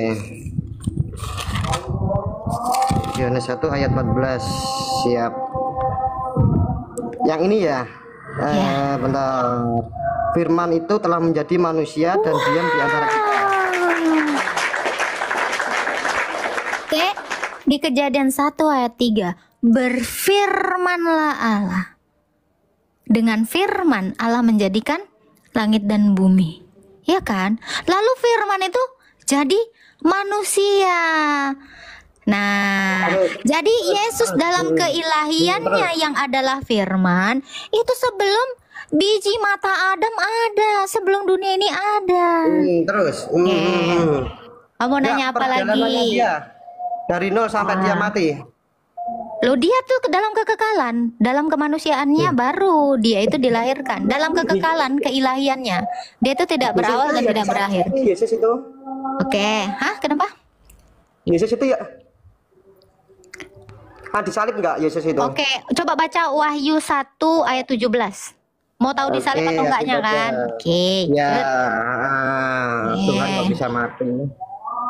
Yohanes 1 ayat 14. Siap. Yang ini ya. Bentar. Firman itu telah menjadi manusia dan diam di antara kita. Oke, di Kejadian 1 ayat 3, berfirmanlah Allah. Dengan firman Allah menjadikan langit dan bumi. Ya kan? Lalu firman itu jadi manusia. Nah, jadi Yesus dalam keilahiannya yang adalah firman itu sebelum biji mata Adam ada, sebelum dunia ini ada. Terus. Kamu nanya apa perjalanannya lagi? Dia, dari 0 sampai dia mati. Loh, dia tuh ke dalam kekekalan, dalam kemanusiaannya baru dia itu dilahirkan, dalam kekekalan keilahiannya. Dia itu tidak berawal dan tidak berakhir. Yesus itu. Oke, hah? Kenapa? Yesus itu ya. Disalib enggak Yesus itu? Oke, coba baca Wahyu 1 ayat 17. Mau tahu disalib Oke, atau enggaknya aku baca. kan? Oke. Ya, Good. Tuhan kok bisa mati.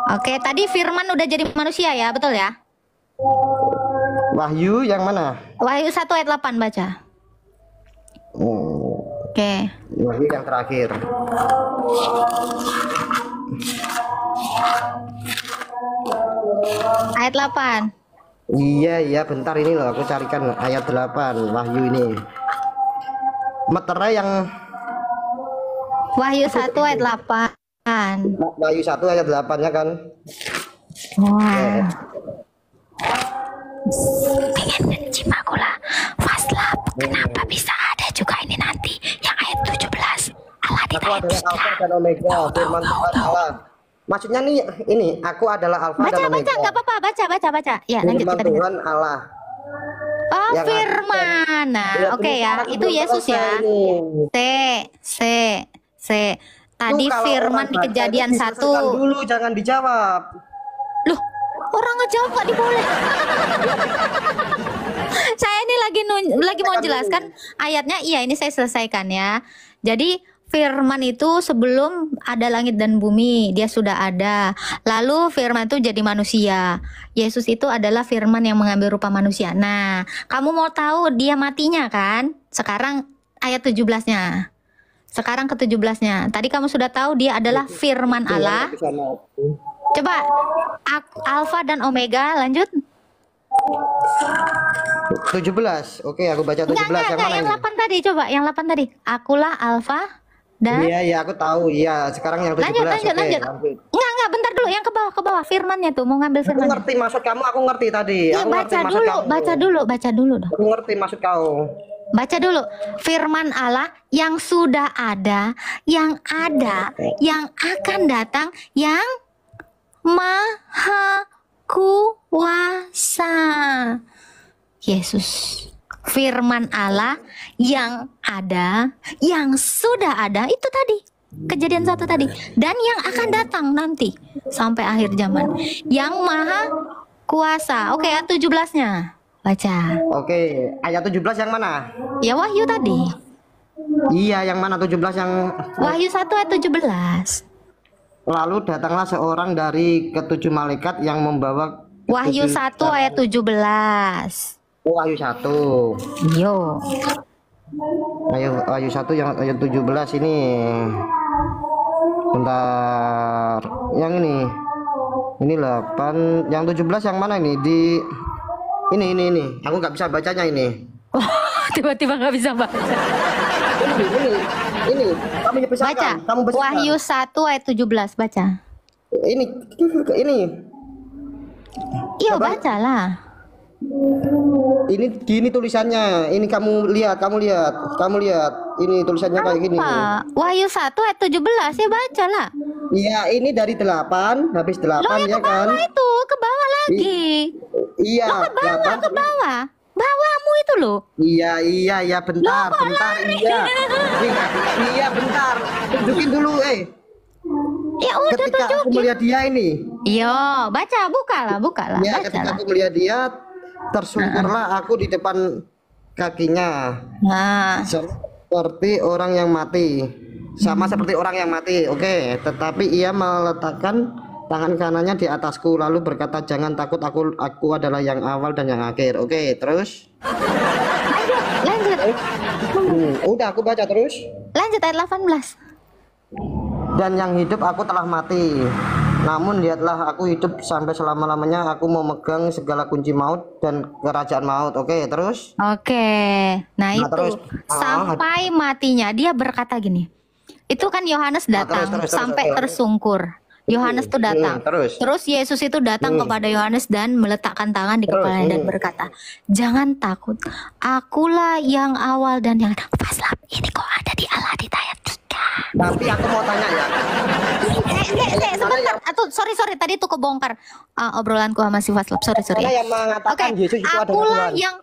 Oke, tadi firman udah jadi manusia ya, betul ya? Wahyu yang mana? Wahyu 1 ayat 8 baca. Oke. Wahyu yang terakhir. Ayat 8. Iya, bentar ini loh, aku carikan ayat 8 Wahyu ini. Meterai yang Wahyu 1 ayat 8. Wahyu 1 ayat 8-nya kan. Wah. Pengen benci Makula. Faslab, kenapa bisa ada juga ini nanti yang ayat 17? Allah Aku adalah Alfa dan Omega, firman Tuhan Allah. Maksudnya nih ini, aku adalah Alfa dan Omega. Baca, nggak apa-apa, baca. Ya, lanjut Firman kita dengar. Tuhan Allah. Oh, Yang firman. Nah, Ya, oke ya, sekarang itu belum Yesus ya. selesai ini. C. Tadi Tuh, kalau firman orang di baca Kejadian itu diselesaikan 1. dulu, jangan dijawab. Loh, orang ngejawab nggak diboleh. Saya ini lagi mau jelaskan ayatnya. Iya, ini saya selesaikan ya. Jadi firman itu sebelum ada langit dan bumi, dia sudah ada. Lalu firman itu jadi manusia. Yesus itu adalah firman yang mengambil rupa manusia. Nah, kamu mau tahu dia matinya kan? Sekarang ayat 17-nya. Sekarang ke 17-nya. Tadi kamu sudah tahu dia adalah firman Allah. Coba Alfa dan Omega, lanjut. 17. Oke, aku baca 17 yang mana yang ini? 8 tadi, coba yang 8 tadi. Akulah Alfa dan Iya, aku tahu. Iya, sekarang yang 17. lanjut. Enggak, bentar dulu, yang ke bawah firmannya tuh, mau ngambil Aku firmannya. ngerti maksud kamu, aku ngerti tadi. Iya, Aku ngerti baca maksud dulu, kamu. baca dulu dong. Aku ngerti maksud kau. Baca dulu. Firman Allah yang sudah ada, yang akan datang, yang maha kuasa. Yesus. Firman Allah yang ada, yang sudah ada, itu tadi. Kejadian 1 tadi. Dan yang akan datang nanti sampai akhir zaman. Yang maha kuasa. Oke, ayat 17-nya. Baca. Oke, ayat 17 yang mana? Ya, Wahyu tadi. Iya, yang mana 17 yang Wahyu 1 ayat 17. lalu datanglah seorang dari ketujuh malaikat yang membawa Wahyu 1 ayat 17. Oh, Wahyu 1. Yo. Wahyu 1 yang ayat 17 ini. Bentar. Yang ini. Ini 8, yang 17 yang mana ini? Di ini. Aku nggak bisa bacanya ini. Tiba-tiba nggak bisa baca. Ini. Kamu Baca. besarkan. Kamu besarkan. Wahyu 1 ayat 17 baca. Ini. Iya bacalah. Ini gini tulisannya. Ini kamu lihat. Ini tulisannya kayak gini. Apa? Wahyu 1 ayat 17 ya bacalah. Iya, ini dari 8, habis 8 Loh ya ya ke bawah kan? itu, ke bawah lagi. Iya, Loh, ke bawah, 8. ke bawah. Bawahmu itu loh. Iya, bentar. Iya, bentar. Tunjukin dulu, Ya udah Ketika aku tunjukin. melihat dia ini. Iya, bukalah. Ya, ketika aku melihat dia, tersungkurlah aku di depan kakinya. Nah, Seperti orang yang mati. Sama seperti orang yang mati. Oke, tetapi ia meletakkan tangan kanannya di atasku lalu berkata, "Jangan takut, aku adalah yang awal dan yang akhir." Oke, terus? lanjut. Udah aku baca terus. Lanjut ayat 18. Dan yang hidup aku telah mati. Namun lihatlah, aku hidup sampai selama-lamanya. Aku memegang segala kunci maut dan kerajaan maut. Oke, terus? Oke. Nah, itu terus. sampai matinya dia berkata gini. Itu kan Yohanes datang terus, sampai oke. tersungkur. Yohanes tuh datang. terus Yesus itu datang kepada Yohanes dan meletakkan tangan di kepalanya dan berkata, "Jangan takut. Akulah yang awal dan yang faslap." Ini kok ada di Al-Hadid ayat 3. Tapi aku mau tanya ya. Sebentar. Sorry. Tadi tuh kebongkar obrolanku sama si Faslap. Sorry. Mana yang mengatakan Oke, Yesus itu adalah akulah Tuhan? yang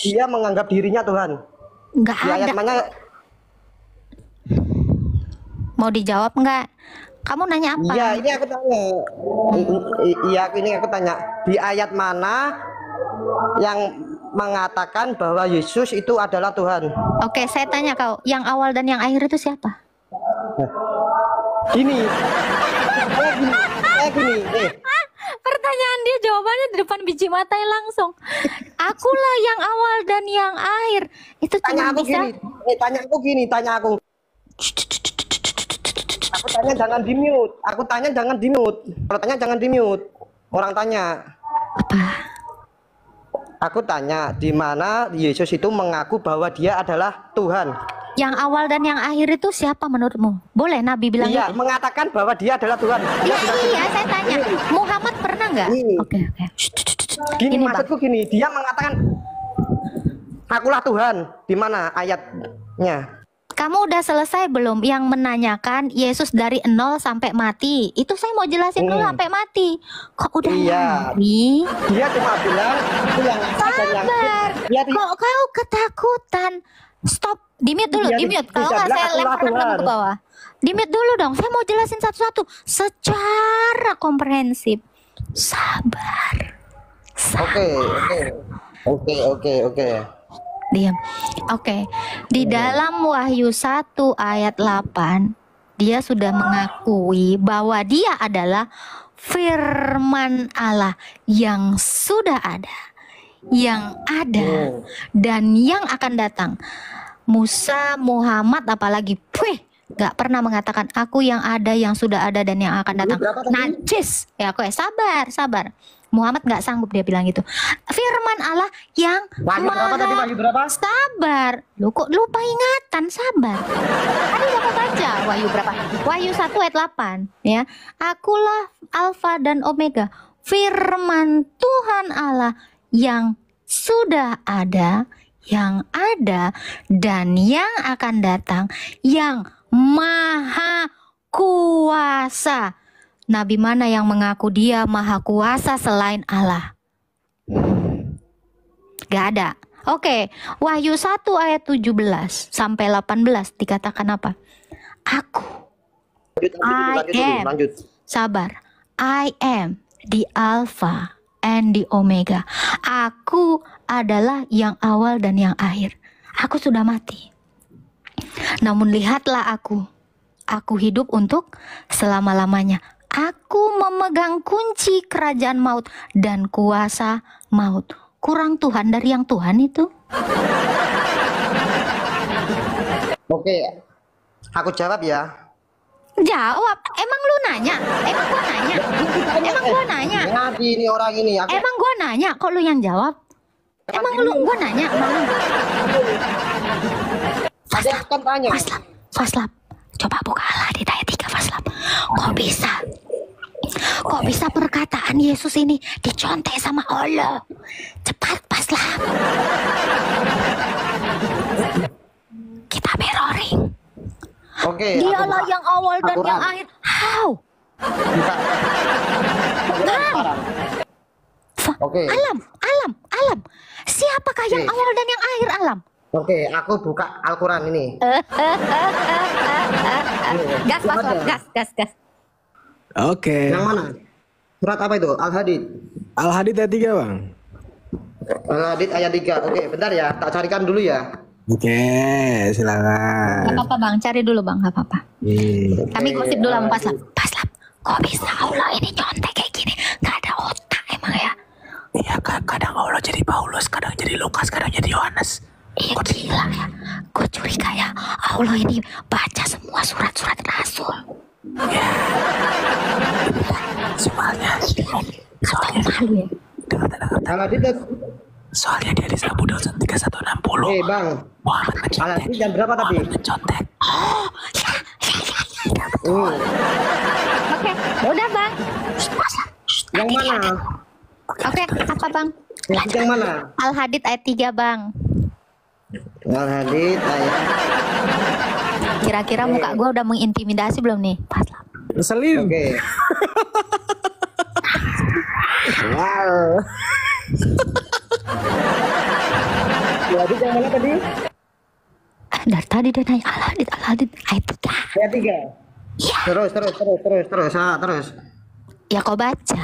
Dia menganggap dirinya Tuhan. nggak Di ayat ada. mana? Mau dijawab nggak? Kamu nanya apa? Iya, ini aku tanya. Iya, ini aku tanya. Di ayat mana yang mengatakan bahwa Yesus itu adalah Tuhan? Oke, saya tanya kau, yang awal dan yang akhir itu siapa? Gini. Kayak gini. Pertanyaan dia jawabannya di depan biji matanya langsung. Akulah yang awal dan yang akhir. Itu Tanya cuma aku bisa. gini. Tanya aku. Aku tanya jangan di-mute. Kalau tanya jangan di-mute. Orang tanya. Apa? Aku tanya, di mana Yesus itu mengaku bahwa dia adalah Tuhan? Yang awal dan yang akhir itu siapa menurutmu? Boleh Nabi bilang Iya, gitu? mengatakan bahwa dia adalah Tuhan. Iya, saya tanya. Muhammad pernah nggak? Ini. Oke. Gini, Ini, Bang. maksudku gini, dia mengatakan akulah Tuhan. Di mana ayatnya? Kamu udah selesai belum yang menanyakan Yesus dari 0 sampai mati? Itu saya mau jelasin dulu sampai mati. Kok udah lari? Dia cuma bilang aku yang dan yang Sabar. Dia Kok kau ketakutan? Stop. Di-mute dulu, Dia di-mute. Kalau tidak nggak bilang saya akulah lempar kamu Tuhan. ke bawah. Di-mute dulu dong. Saya mau jelasin satu-satu secara komprehensif. Sabar. Oke. Diam. Oke. Di dalam Wahyu 1 ayat 8, dia sudah mengakui bahwa dia adalah firman Allah yang sudah ada, yang ada, dan yang akan datang. Musa, Muhammad, apalagi gak pernah mengatakan aku yang ada, yang sudah ada, dan yang akan datang. Najis. Ya, sabar. Muhammad nggak sanggup dia bilang gitu. Firman Allah yang Wahyu berapa tadi? Wahyu berapa? Sabar. Lu kok lupa ingatan, sabar. Tadi udah mau baca Wahyu berapa? Wahyu 1 ayat 8 ya. Akulah Alfa dan Omega, firman Tuhan Allah yang sudah ada, yang ada, dan yang akan datang, yang maha kuasa. Nabi mana yang mengaku dia maha kuasa selain Allah? Gak ada. Oke, Wahyu 1 ayat 17 sampai 18 dikatakan apa? Aku. Lanjut. Sabar. I am the Alpha and the Omega. Aku adalah yang awal dan yang akhir. Aku sudah mati. Namun lihatlah aku. Aku hidup untuk selama-lamanya. Aku memegang kunci kerajaan maut dan kuasa maut. Kurang Tuhan dari yang Tuhan itu? Oke, aku jawab ya. Jawab. Emang lu nanya? Emang gua nanya? Emang gua nanya? Nabi ini orang ini. Emang gua nanya kok lu yang jawab? Emang lu gua nanya? Saya akan tanya. Faslab. Coba buka Al-Hadid ayat 3 Faslab. Kok bisa perkataan Yesus ini dicontek sama Allah? Cepat Faslab. Kita mirroring. Oke. Dialah yang awal dan yang akhir. How? Oke. Alam. Siapakah yang awal dan yang akhir alam? Oke, aku buka Al-Quran ini. Gas, gas. Oke. Yang mana? Surat apa itu? Al-Hadid. Al-Hadid ayat 3 bang. Al-Hadid ayat 3. Oke, bentar ya, tak carikan dulu ya. Oke, silakan. Gak apa-apa bang, cari dulu bang, gak apa-apa. Kami gosip dulu sama Paslap. Kok bisa Allah ini contek kayak gini? Gak ada otak emang ya? Iya, kadang Allah jadi Paulus, kadang jadi Lukas, kadang jadi Yohanes. Iya gila ya. Gue curiga ya, Allah ini baca semua surat-surat Rasul. Ya. Soalnya malu ya. Al-Hadid. Soalnya dia di Abu Daud 3160. Bang. Muhammad mencontek. Al-Hadid jam berapa tadi? Mencontek. Oke, udah bang. Yang mana? Oke, apa bang? Yang mana? Al-Hadid ayat 3 bang. Al-Hadid ayat. Kira-kira muka gue udah mengintimidasi belum nih? Selim. Oke. Wow. Al-Hadid yang mana tadi? Dari tadi dia nanya Al-Hadid ayat 3. Ayat 3. Ya. Terus. Terus. Ya kau baca.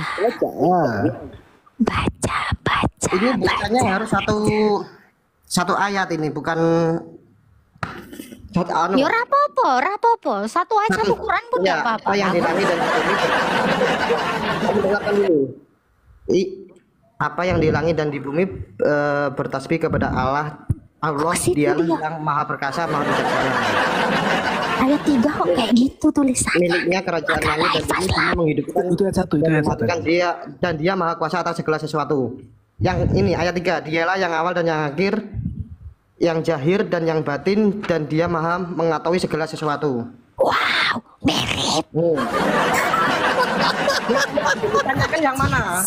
Baca. Ini bacanya harus satu ayat ini, bukan satu anu. Ya rapopo. Satu ayat satu Quran pun ya, gak apa-apa. Apa yang di langit dan di bumi. Kamu dengarkan dulu. Apa yang di langit dan di bumi bertasbih kepada Allah. Dia yang maha perkasa, maha bijaksana. Ayat 3 kok kayak gitu tulisannya. Miliknya kerajaan langit dan bumi, dia menghidupkan Itu ayat 1, itu ayat 1. Dan dia maha kuasa atas segala sesuatu. Yang ini ayat 3, dialah yang awal dan yang akhir, yang zahir dan yang batin, dan dia maha mengetahui segala sesuatu. Wow, mirip. Ditanyakan yang mana?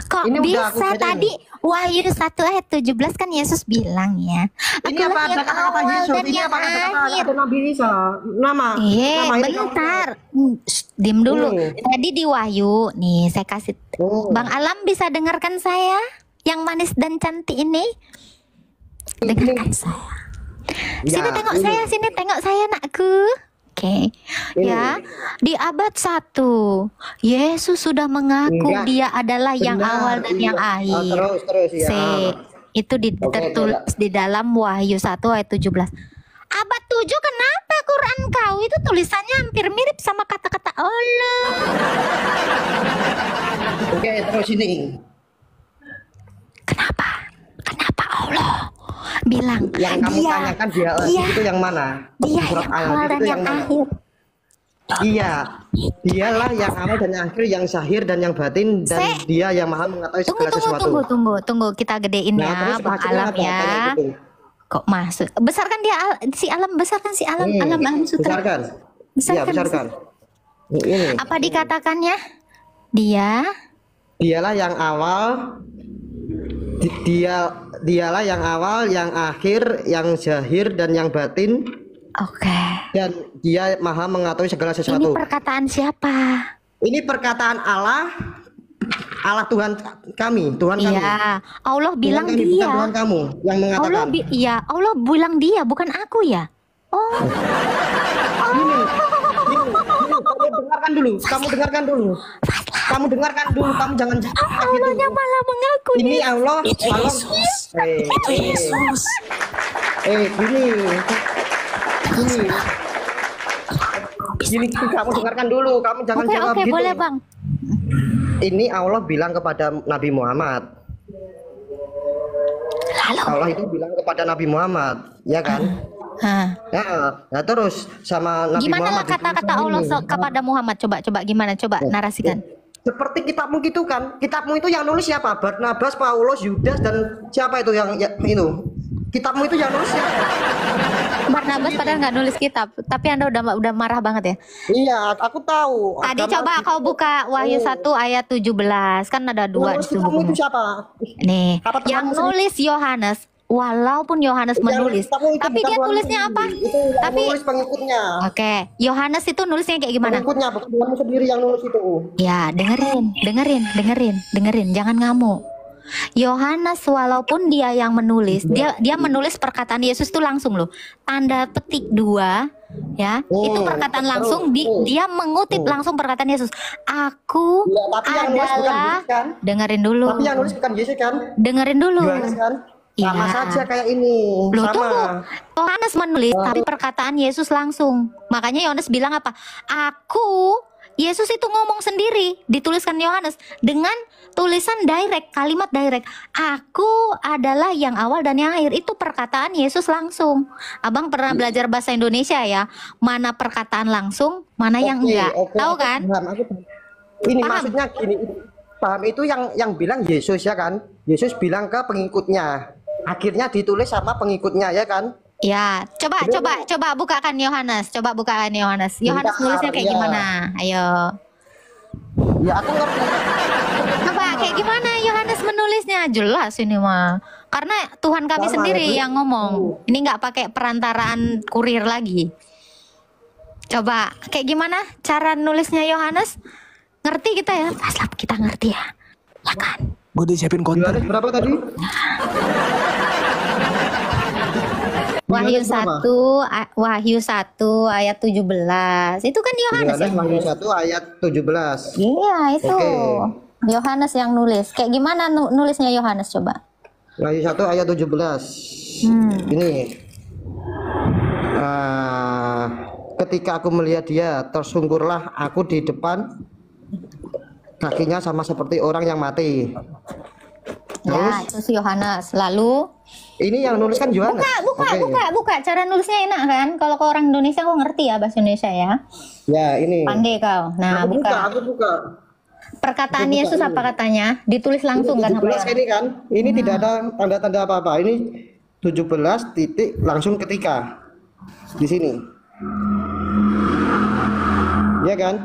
Kok ini bisa tadi Wahyu 1 ayat 17 kan Yesus bilang ya. Ini apa ada kata-kata Yesus? Ini apa ada kata Nabi Isa? Nama bentar. Diam dulu. Tadi di Wahyu nih saya kasih. Bang Alam bisa dengarkan saya yang manis dan cantik ini? Dengarkan saya. Sini tengok saya nakku. Oke. Ya, di abad 1 Yesus sudah mengaku dia adalah yang awal dan yang akhir. Terus ya. Itu tertulis di dalam Wahyu 1 ayat 17. Abad 7 kenapa Quran kau itu tulisannya hampir mirip sama kata-kata Allah. Oke, terus ini. Kenapa Allah bilang yang kamu tanyakan dia itu yang mana? Dia yang awal dan yang akhir. Iya, dialah yang awal dan yang akhir, yang zahir dan yang batin, dan dia yang maha mengetahui segala sesuatu. Tunggu, kita gedein ya, Bang Alam ya. Kok masuk? Besarkan dia si Alam, besarkan si Alam, Alam Sutra. Besarkan. Ini. Apa dikatakannya? Dialah yang awal. Dialah yang awal, yang akhir, yang zahir dan yang batin. Oke. Dan dia maha mengetahui segala sesuatu. Ini perkataan siapa? Ini perkataan Allah Tuhan kami, Tuhan kami. Iya, Allah bilang Tuhan kami, dia. Bukan Tuhan kamu yang mengatakan. Allah bilang dia, bukan aku ya. Kamu dengarkan dulu. Kamu jangan Allahnya malah mengaku. Ini Allah. Itu Yesus. Gini, kamu dengarkan dulu. Kamu jangan jawab gitu. Boleh Bang. Ini Allah bilang kepada Nabi Muhammad. Lalu Allah itu bilang kepada Nabi Muhammad, ya kan? Hah. Nah, terus sama Nabi Gimana lah Muhammad ditulis kata-kata sama Allah ini. kepada Muhammad? Coba gimana? Coba narasikan. Seperti kitabmu gitu kan. Kitabmu itu yang nulis siapa? Barnabas, Paulus, Yudas, dan siapa itu yang itu? Kitabmu itu yang nulis siapa? Barnabas padahal nggak nulis kitab, tapi Anda udah marah banget ya. Iya, aku tahu. Tadi Agama coba kau buka Wahyu 1 ayat 17. Kan ada dua di nulis situ kitabmu itu bukunya. siapa? Nih, Apa yang temanmu nulis Yohanes, walaupun Yohanes menulis, Kitabmu itu tapi bukan dia Tuhan tulisnya sendiri. apa? Itu yang Tapi nulis pengikutnya. oke, Yohanes itu nulisnya kayak gimana? Pengikutnya, bukan Tuhanmu sendiri yang nulis itu. Ya, dengerin, jangan ngamuk. Yohanes walaupun dia yang menulis, dia menulis perkataan Yesus itu langsung loh. Tanda petik 2 ya. Itu perkataan langsung dia mengutip langsung perkataan Yesus. Aku Ya, tapi yang nulis bukan adalah Yesus kan? dengerin dulu. Tapi yang nulis bukan Yesus kan? Dengerin dulu. Yohanes kan? Sama Iya. saja kayak ini. Loh Sama. tunggu, Yohanes menulis tapi perkataan Yesus langsung. Makanya Yohanes bilang apa? Yesus itu ngomong sendiri, dituliskan Yohanes dengan tulisan direct, kalimat direct. Aku adalah yang awal dan yang akhir. Itu perkataan Yesus langsung. Abang pernah belajar bahasa Indonesia ya? Mana perkataan langsung, mana yang enggak. Tahu aku kan? paham, aku paham. Ini Paham? maksudnya gini, paham itu yang bilang Yesus ya kan? Yesus bilang ke pengikutnya. Akhirnya ditulis sama pengikutnya ya kan? Ya, coba bukakan Yohanes. Coba bukakan Yohanes. Yohanes Bentar, nulisnya kayak ya. gimana? Ayo. Ya aku ngerti. Coba kayak gimana Yohanes menulisnya? Jelas ini mah. Karena Tuhan kami Sama, sendiri ya, Bu. yang ngomong. Ini nggak pakai perantaraan kurir lagi. Coba kayak gimana cara nulisnya Yohanes? Ngerti kita ya? Paslap kita ngerti ya. Ya kan? Gue disiapin konten. Yohanes berapa tadi? Wahyu Yohanes berapa? 1 Wahyu 1 ayat 17. Itu kan Yohanes Yohanes yang Wahyu nulis. 1 ayat 17. Iya, itu. Oke. Yohanes yang nulis. Kayak gimana nulisnya Yohanes coba? Wahyu 1 ayat 17. Ini. Ketika aku melihat dia, tersungkurlah aku di depan kakinya sama seperti orang yang mati. Ya, itu si Yohanes. Lalu Ini yang nulis kan Yohanes. Oke. buka. Cara nulisnya enak kan? Kalau ke orang Indonesia kau ngerti ya bahasa Indonesia ya? Ya, ini. Pandai kau. Nah, Aku buka. buka. Perkataan Aku buka Yesus ini. apa katanya? Ditulis langsung kan sama 17 Yohanes. ini kan. Ini tidak ada tanda-tanda apa-apa. Ini 17 titik langsung ketika. Di sini. Ya kan?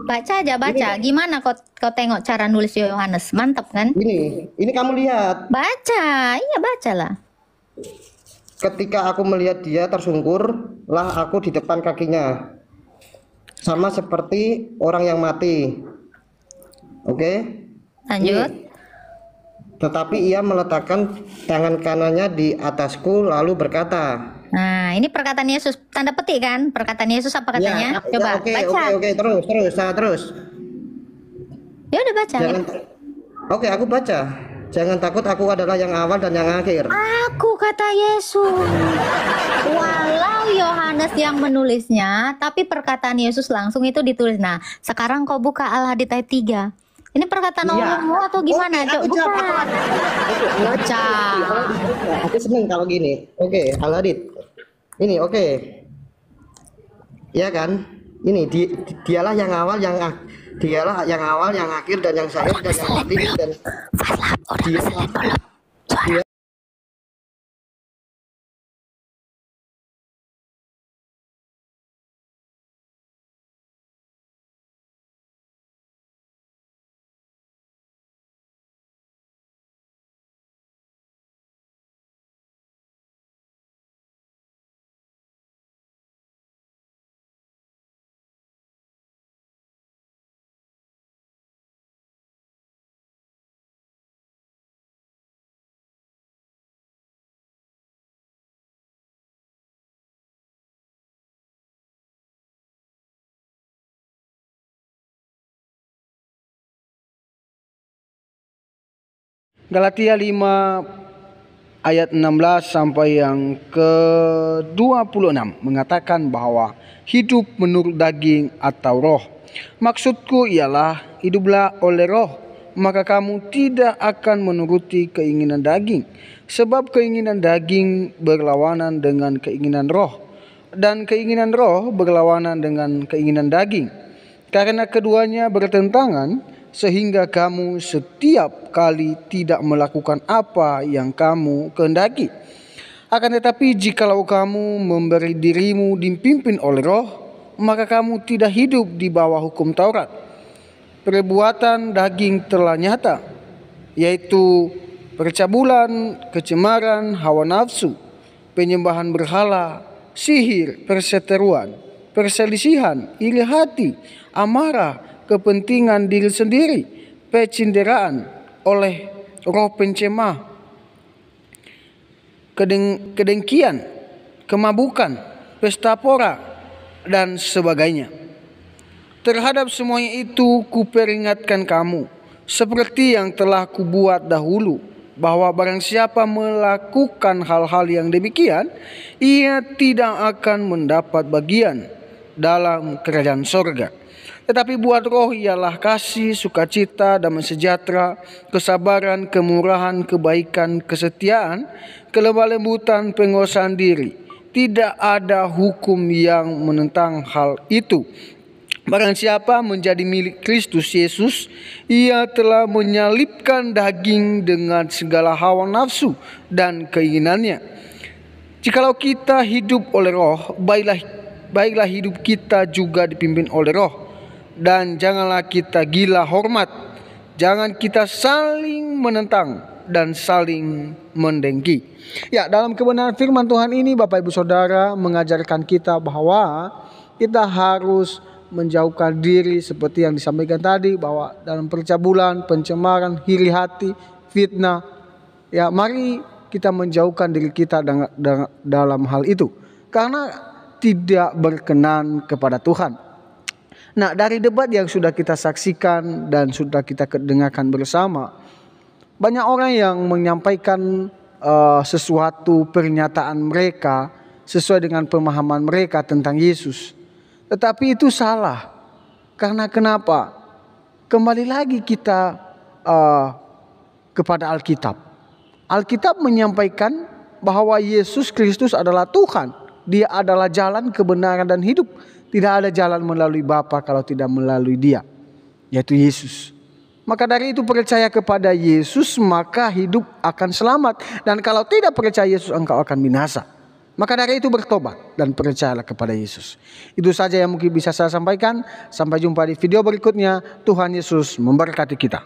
Baca aja, baca. Gimana kau tengok cara nulis Yohanes? Mantap kan? Ini kamu lihat. Baca. Iya, bacalah. Ketika aku melihat dia tersungkurlah aku di depan kakinya. Sama seperti orang yang mati. Oke? Lanjut. Tetapi ia meletakkan tangan kanannya di atasku lalu berkata. Nah, ini perkataan Yesus. Tanda petik kan? Perkataan Yesus apa katanya? Ya, Coba oke, baca. oke, terus. Ya udah baca. Jangan. Oke, aku baca. Jangan takut, aku adalah yang awal dan yang akhir. Aku kata Yesus. Walau Yohanes yang menulisnya, tapi perkataan Yesus langsung itu ditulis. Nah, sekarang kau buka Al-Hadid ayat 3. Ini perkataan Iya. Allahmu atau gimana? Oke, aku Coba jawab, buka. Baca. Aku seneng kalau gini. Oke, Al-Hadid. Ini oke. Ya kan? Ini dialah yang awal yang dialah yang awal, yang akhir dan yang akhir dan yang mati dan dia Galatia 5 ayat 16 sampai yang ke-26 mengatakan bahwa hidup menurut daging atau roh. Maksudku ialah hiduplah oleh roh, maka kamu tidak akan menuruti keinginan daging. Sebab keinginan daging berlawanan dengan keinginan roh, dan keinginan roh berlawanan dengan keinginan daging. Karena keduanya bertentangan, sehingga kamu setiap kali tidak melakukan apa yang kamu kehendaki. Akan tetapi jikalau kamu memberi dirimu dipimpin oleh roh, maka kamu tidak hidup di bawah hukum Taurat. Perbuatan daging telah nyata, yaitu percabulan, kecemaran, hawa nafsu, penyembahan berhala, sihir, perseteruan, perselisihan, iri hati, amarah, kepentingan diri sendiri, pecinderaan oleh roh pencemah, kedengkian, kemabukan, pesta pora, dan sebagainya. Terhadap semuanya itu kuperingatkan kamu, seperti yang telah kubuat dahulu, bahwa barang siapa melakukan hal-hal yang demikian, ia tidak akan mendapat bagian dalam kerajaan sorga. Tetapi buat roh ialah kasih, sukacita, damai sejahtera, kesabaran, kemurahan, kebaikan, kesetiaan, kelemah lembutan, penguasaan diri. Tidak ada hukum yang menentang hal itu. Barang siapa menjadi milik Kristus Yesus, ia telah menyalibkan daging dengan segala hawa nafsu dan keinginannya. Jikalau kita hidup oleh roh, baiklah hidup kita juga dipimpin oleh roh. Dan janganlah kita gila hormat, jangan kita saling menentang dan saling mendengki. Ya, dalam kebenaran firman Tuhan ini Bapak Ibu Saudara mengajarkan kita bahwa kita harus menjauhkan diri seperti yang disampaikan tadi, bahwa dalam percabulan, pencemaran, iri hati, fitnah, ya mari kita menjauhkan diri kita dalam hal itu, karena tidak berkenan kepada Tuhan. Nah, dari debat yang sudah kita saksikan dan sudah kita dengarkan bersama, banyak orang yang menyampaikan sesuatu pernyataan mereka sesuai dengan pemahaman mereka tentang Yesus. Tetapi itu salah. Karena kenapa? Kembali lagi kita kepada Alkitab. Alkitab menyampaikan bahwa Yesus Kristus adalah Tuhan. Dia adalah jalan, kebenaran, dan hidup. Tidak ada jalan melalui Bapa kalau tidak melalui Dia, yaitu Yesus. Maka dari itu percaya kepada Yesus, maka hidup akan selamat. Dan kalau tidak percaya Yesus, engkau akan binasa. Maka dari itu bertobat dan percayalah kepada Yesus. Itu saja yang mungkin bisa saya sampaikan. Sampai jumpa di video berikutnya. Tuhan Yesus memberkati kita.